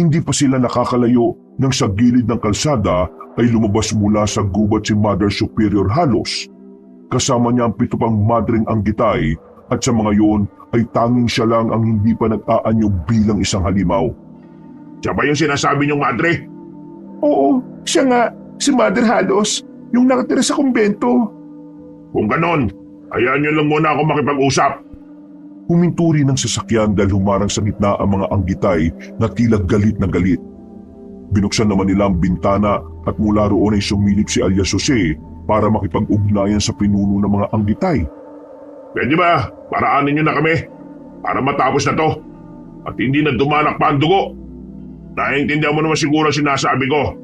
Hindi pa sila nakakalayo Nang sa gilid ng kalsada ay lumabas mula sa gubat si Mother Superior Halos. Kasama niya ang 7 pang madreng anggitay at sa mga yon ay tanging siya lang ang hindi pa nag-aanyo bilang isang halimaw. Siya ba yung sinasabi niyong madre? Oo, siya nga, si Mother Halos, yung nakatira sa kumbento. Kung ganon, hayaan niyo lang muna ako makipag-usap. Huminto rin ang sasakyan dahil humarang sa gitna ang mga anggitay na tila galit na galit. Binuksan naman nila ang bintana at mula roon ay sumilip si Alias Jose para makipag-ugnayan sa pinuno ng mga anggitay. Pwede ba, paraanin niyo na kami para matapos na to at hindi na dumalak pa ang dugo. Naiintindihan mo naman siguro ang sinasabi ko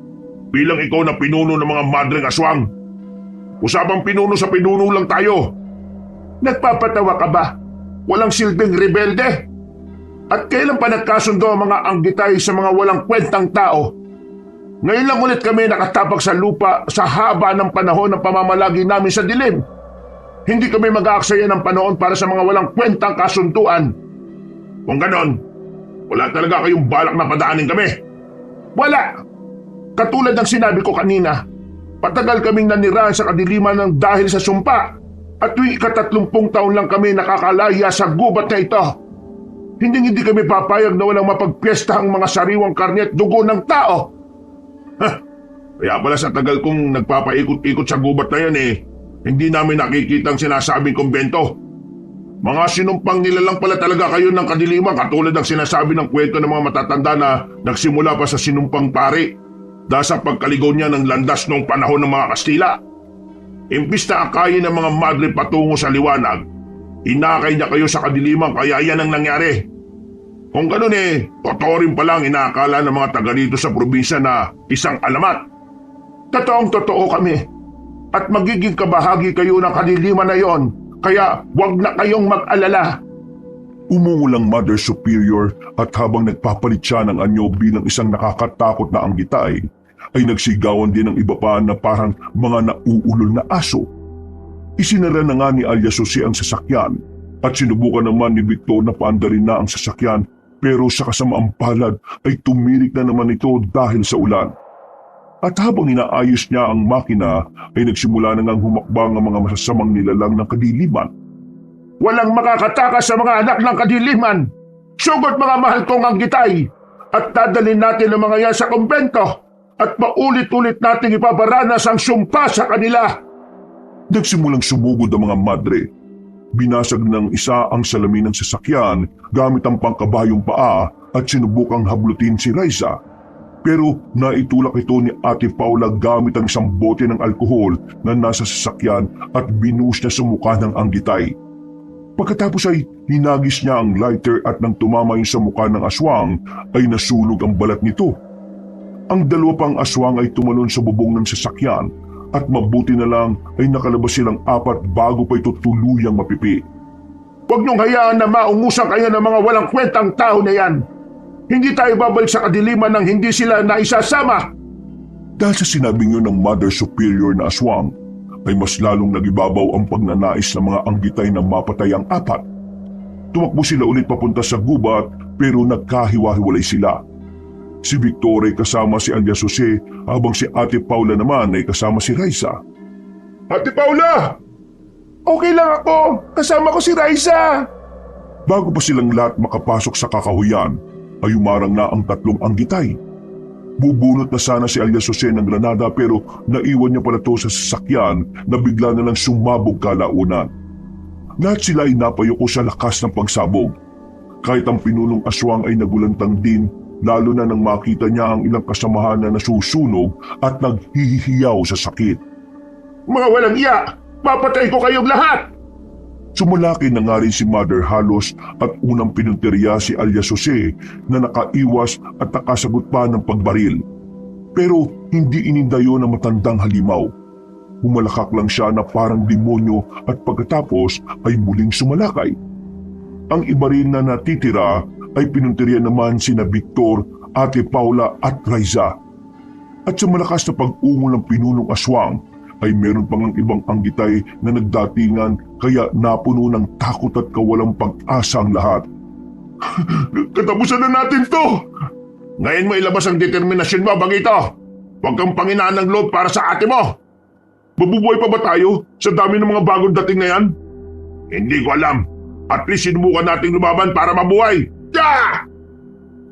bilang ikaw na pinuno ng mga madreng aswang. Usapang pinuno sa pinuno lang tayo. Nagpapatawa ka ba? Walang silbing rebelde? At kailan pa nagkasundo ang mga anggitay sa mga walang kwentang tao? Ngayon lang ulit kami nakatapak sa lupa sa haba ng panahon ng pamamalagi namin sa dilim. Hindi kami mag-aaksaya ng panahon para sa mga walang kwentang kasunduan. Kung ganon, wala talaga kayong balak na padaanin kami. Wala! Katulad ng sinabi ko kanina, patagal kaming nanirahan sa kadiliman ng dahil sa sumpa at tuwing 30 taon lang kami nakakalaya sa gubat na ito. Hindi kami papayag na walang mapagpiesta ang mga sariwang karne at dugo ng tao. Kaya pala sa tagal kong nagpapaikot-ikot sa gubat na yan hindi namin nakikita ang sinasabing kumbento. Mga sinumpang nilalang pala talaga kayo ng kadiliman katulad ng sinasabi ng kwento ng mga matatanda na nagsimula pa sa sinumpang pari dahil sa pagkaligaw niya ng landas noong panahon ng mga Kastila. Imbis na akayin ng mga madre patungo sa liwanag, inakay niya kayo sa kadiliman kaya yan ang nangyari. Kung ganun totoo rin palang inaakala ng mga taga rito sa probinsya na isang alamat. Totoong totoo kami at magiging kabahagi kayo ng kadiliman na yon, kaya huwag na kayong mag-alala. Umungulang Mother Superior at habang nagpapalit siya ng anyo bilang isang nakakatakot na anggitay, ay nagsigawan din ng iba pa na parang mga nauulol na aso. Isinara na nga ni Alias Jose ang sasakyan at sinubukan naman ni Victor na paandarin na ang sasakyan pero sa kasamaang palad ay tumirik na naman ito dahil sa ulan. At habang inaayos niya ang makina ay nagsimula na ngang humakbang ang mga masasamang nilalang ng kadiliman. Walang makakatakas sa mga anak ng kadiliman. Sugot mga mahal kong anggitay at dadalhin natin ang mga yan sa kumbento at paulit-ulit nating ipaparanas ang sumpa sa kanila. Nagsimulang sumugod ang mga madre. Binasag ng isa ang salamin ng sasakyan gamit ang pangkabayong paa at sinubukang hablutin si Raisa. Pero naitulak ito ni Ate Paula gamit ang isang bote ng alkohol na nasa sasakyan at binuhos niya sa mukha ng anggitay. Pagkatapos ay hinagis niya ang lighter at nang tumama yun sa mukha ng aswang ay nasunog ang balat nito. Ang 2 pang aswang ay tumalon sa bubong ng sasakyan at mabuti na lang ay nakalabas silang 4 bago pa ito tuluyang mapipi. Huwag niyong hayaan na maungusan kayo ng mga walang kwentang tao na yan. Hindi tayo babalik sa kadiliman nang hindi sila naisasama. Dahil sa sinabing yun ng Mother Superior na aswang, ay mas lalong nagibabaw ang pagnanais ng mga anggitay na mapatay ang 4. Tumakbo sila ulit papunta sa gubat pero nagkahiwa-hiwalay sila. Si Victor ay kasama si Alias Jose habang si Ate Paula naman ay kasama si Raisa. Ate Paula! Okay lang ako. Kasama ko si Raisa. Bago pa silang lahat makapasok sa kakahuyan, ay umarang na ang 3 anggitay. Bubunot na sana si Alias Jose ng granada pero naiwan niya pala ito sa sasakyan na bigla na lang sumabog kalaunan. Lahat sila ay napayuko sa lakas ng pagsabog. Kahit ang pinunong aswang ay nagulantang din, lalo na nang makita niya ang ilang kasamahan na nasusunog at naghihiyaw sa sakit. Mga walang iya! Papatay ko kayong lahat! Sumalaki na nga rin si Mother Halos at unang pinunteriya si Alias Jose na nakaiwas at nakasagot pa ng pagbaril. Pero hindi inindayo ng matandang halimaw. Humalakak lang siya na parang demonyo at pagkatapos ay muling sumalakay. Ang iba rin na natitira ay pinunteriya naman sina Victor, Ate Paula at Raisa. At sa malakas na pag-ungol ng pinunong aswang, ay meron pang ang ibang anggitay na nagdatingan kaya napuno ng takot at kawalang pag-asa ang lahat. Katapusan na natin to! Ngayon mo ilabas ang determinasyon mo, Bagito. Huwag kang panginaan ng loob para sa ate mo. Mabubuhay pa ba tayo sa dami ng mga bagong dating na yan? Hindi ko alam. At least sinubukan nating lumaban para mabuhay. Yeah!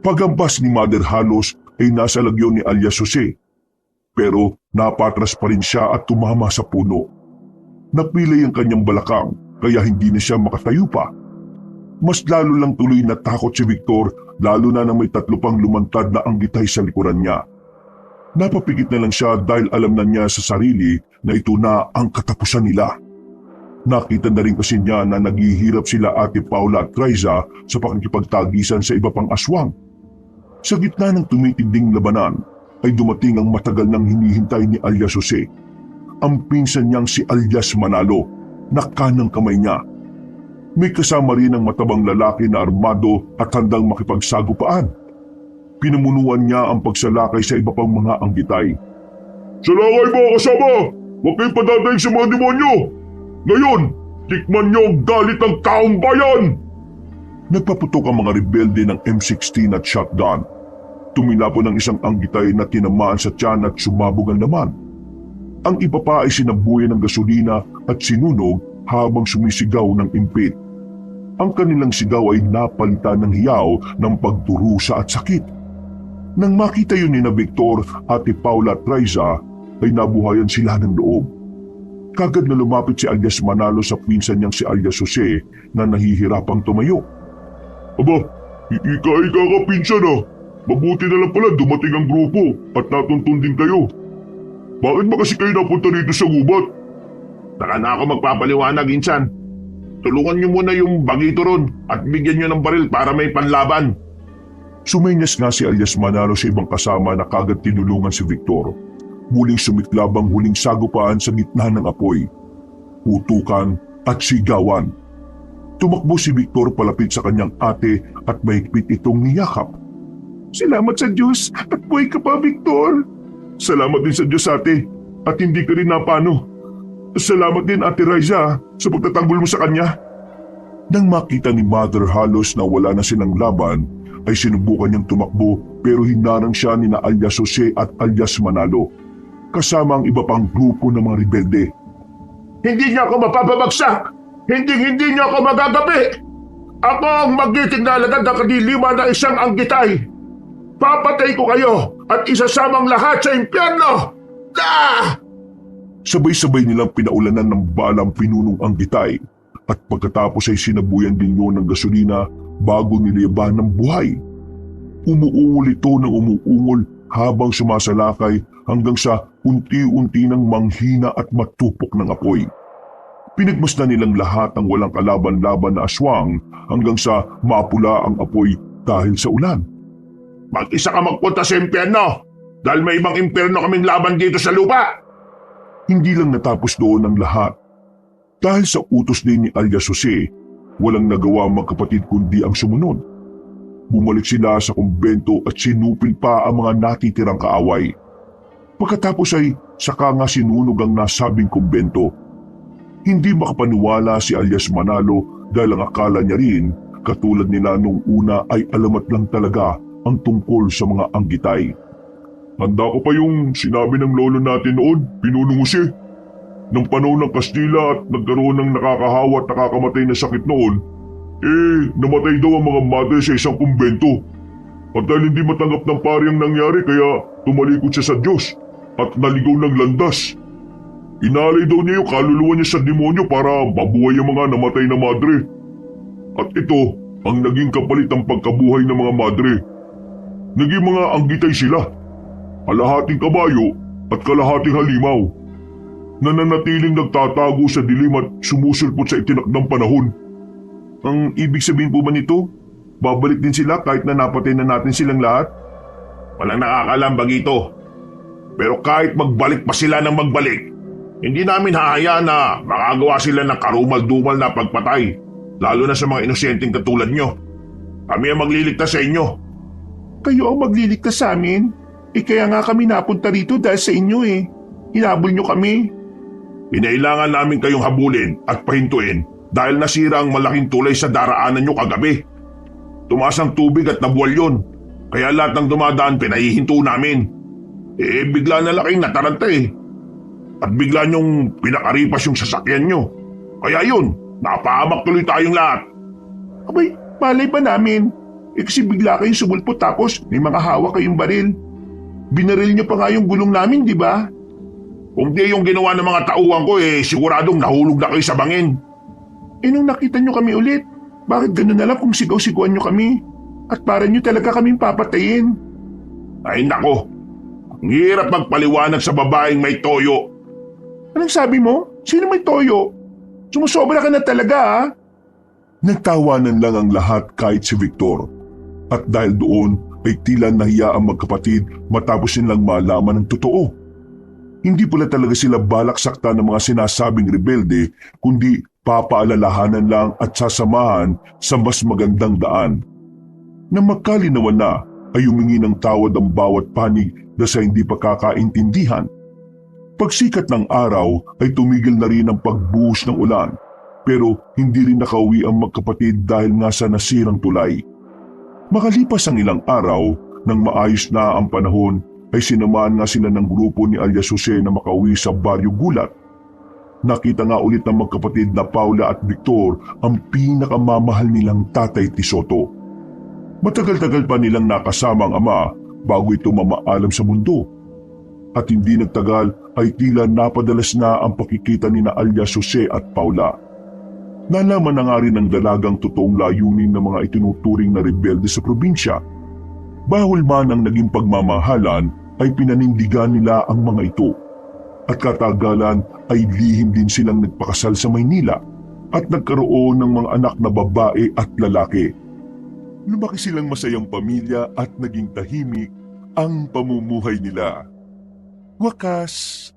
Paghampas ni Mother Halos ay nasa lagyo ni alias Jose. Pero napatras pa rin siya at tumama sa puno. Napilay ang kanyang balakang kaya hindi na siya makatayo pa. Mas lalo lang tuloy natakot si Victor lalo na may 3 pang lumantad na anggitay sa likuran niya. Napapikit na lang siya dahil alam na niya sa sarili na ito na ang katapusan nila. Nakita na rin kasi niya na naghihirap sila Ate Paula at Riza sa pakikipagtagisan sa iba pang aswang. Sa gitna ng tumitinding labanan ay dumating ang matagal nang hinihintay ni alias Jose. Ang pinsan niyang si alias Manalo na kanang kamay niya. May kasama rin ang matabang lalaki na armado at handang makipagsagupaan. Pinamunuan niya ang pagsalakay sa iba pang mga anggitay. Salakay mga kasama! Huwag kayong padadaig sa mga demonyo! Ngayon, tikman niyo ang galit ng taong bayan! Nagpaputok ang mga rebelde ng M16 at shotgun. Tumilapon ang isang anggitay na tinamaan sa tiyan at sumabog ang laman. Ang iba pa ay sinabuyan ng gasolina at sinunog habang sumisigaw ng impit. Ang kanilang sigaw ay napalitan ng hiyaw ng pagdurusa at sakit. Nang makita yun ni na Victor, Ate Paula at Riza, ay nabuhayan sila ng loob. Kagad na lumapit si alias Manalo sa pinsan niyang si alias Jose na nahihirapang tumayo. Aba, ika-ika ka pinsan ah. Mabuti na lang pala dumating ang grupo at natuntun din kayo. Bakit ba kasi kayo napunta rito sa gubat? Saka na ako magpapaliwanag, insan. Tulungan niyo muna yung Bagito ron at bigyan niyo ng baril para may panlaban. Sumenyas nga si alias Manalo sa ibang kasama na kagad tinulungan si Victor. Muling sumiklab ang huling sagupaan sa gitna ng apoy. Putukan at sigawan. Tumakbo si Victor palapit sa kanyang ate at mahigpit itong niyakap. Salamat sa Diyos at buhay ka pa, Victor. Salamat din sa Diyos, ate, at hindi ka rin napano. Salamat din, Ate Riza, sa pagtatanggol mo sa kanya. Nang makita ni Mother Halos na wala na silang laban, ay sinubukan niyang tumakbo pero hinarang siya ni na alias Jose at alias Manalo, kasama ang iba pang grupo ng mga rebelde. Hindi niyo ako mapapabagsak! Hindi niyo ako magagabi! Ako ang magiting na alagad na kadiliman na isang anggitay! Papatay ko kayo at isasamang lahat sa impyerno! Ah! Sabay-sabay nilang pinaulanan ng balang pinunong anggitay at pagkatapos ay sinabuyan din yun ng gasolina bago niliban ng buhay. Umuungol ito ng umuungol habang sumasalakay hanggang sa unti-unti ng manghina at matupok ng apoy. Pinagmasdan nilang lahat ang walang kalaban-laban na aswang hanggang sa mapula ang apoy dahil sa ulan. Mag-isa ka magpunta sa impyerno dahil may ibang impyerno kaming laban dito sa lupa! Hindi lang natapos doon ang lahat. Dahil sa utos din ni alias Jose, walang nagawa ang magkapatid kundi ang sumunod. Bumalik sila sa kumbento at sinupil pa ang mga natitirang kaaway. Pagkatapos ay saka nga sinunog ang nasabing kumbento. Hindi makapaniwala si alias Manalo dahil ang akala niya rin, katulad nila nung una ay alamat lang talaga ang tungkol sa mga anggitay. Handa ko pa yung sinabi ng lolo natin noon, Pinunong Jose. Nang panahon ng Kastila at nagkaroon ng nakakahawa at nakakamatay na sakit noon, namatay daw ang mga madre sa isang kumbento. At dahil hindi matanggap ng pari ang nangyari kaya tumalikod siya sa Diyos at naligaw ng landas. Inalay daw niya yung kaluluwa niya sa demonyo para mabuhay ang mga namatay na madre. At ito ang naging kapalit ng pagkabuhay ng mga madre. Naging mga anggitay sila. Kalahating kabayo at kalahating halimaw. Nananatiling nagtatago sa dilim at sumusulpot sa itinakdang panahon. Ang ibig sabihin po ba nito? Babalik din sila kahit na napatay na natin silang lahat? Walang nakakalam, Bagito. Pero kahit magbalik pa sila ng magbalik, hindi namin hahayaan na makagawa sila ng karumal-dumal na pagpatay, lalo na sa mga inosenteng katulad nyo. Kami ang magliligtas sa inyo. Kayo ang magliligtas sa amin? Kaya nga kami napunta rito dahil sa inyo Hinabol nyo kami. Inailangan namin kayong habulin at pahintuin dahil nasira ang malaking tulay sa daraanan nyo kagabi. Tumaas ang tubig at nabuwal yun. Kaya lahat ng dumadaan pinahihinto namin. Bigla na lang kayong nataranta eh. At bigla niyong pinakaripas yung sasakyan niyo. Kaya yun, napahamak tuloy tayong lahat. Abay, malay ba namin? Kasi bigla kayong sumulpot tapos may mga hawak kayong baril. Binaril niyo pa nga yung gulong namin, di ba? Kung di yung ginawa ng mga tauhan ko siguradong nahulog na kayo sa bangin. Nung nakita niyo kami ulit, bakit gano'n na lang kung sigaw-siguan niyo kami? At para niyo talaga kaming papatayin. Ay nako, ang hirap magpaliwanag sa babaeng may toyo. Anong sabi mo? Sino may toyo? Sumusobra ka na talaga ha? Nagtawanan lang ang lahat kahit si Victor. At dahil doon ay tila nahiya ang magkapatid matapos nilang malaman ng totoo. Hindi pala talaga sila balak sakta ng mga sinasabing rebelde, kundi papaalalahanan lang at sasamahan sa mas magandang daan. Nang magkalinawan na ay humingi ng tawad ang bawat panig na sa hindi pagkakaintindihan. Pagsikat ng araw ay tumigil na rin ang pagbuhos ng ulan, pero hindi rin nakauwi ang magkapatid dahil nga sa nasirang tulay. Makalipas ang ilang araw, nang maayos na ang panahon, ay sinamahan nga sila ng grupo ni alias Jose na makauwi sa Baryo Gulat. Nakita nga ulit ng magkapatid na Paula at Victor ang pinakamamahal nilang Tatay Tisoto. Matagal-tagal pa nilang nakasama ang ama bago ito mamaalam sa mundo. At hindi nagtagal ay tila napadalas na ang pakikita ni na alias Jose at Paula. Nalaman na nga rin ng dalagang totoong layunin ng mga itinuturing na rebelde sa probinsya. Bawal man ang naging pagmamahalan ay pinanindigan nila ang mga ito. At katagalan ay lihim din silang nagpakasal sa Maynila at nagkaroon ng mga anak na babae at lalaki. Lumaki silang masayang pamilya at naging tahimik ang pamumuhay nila. Wakas,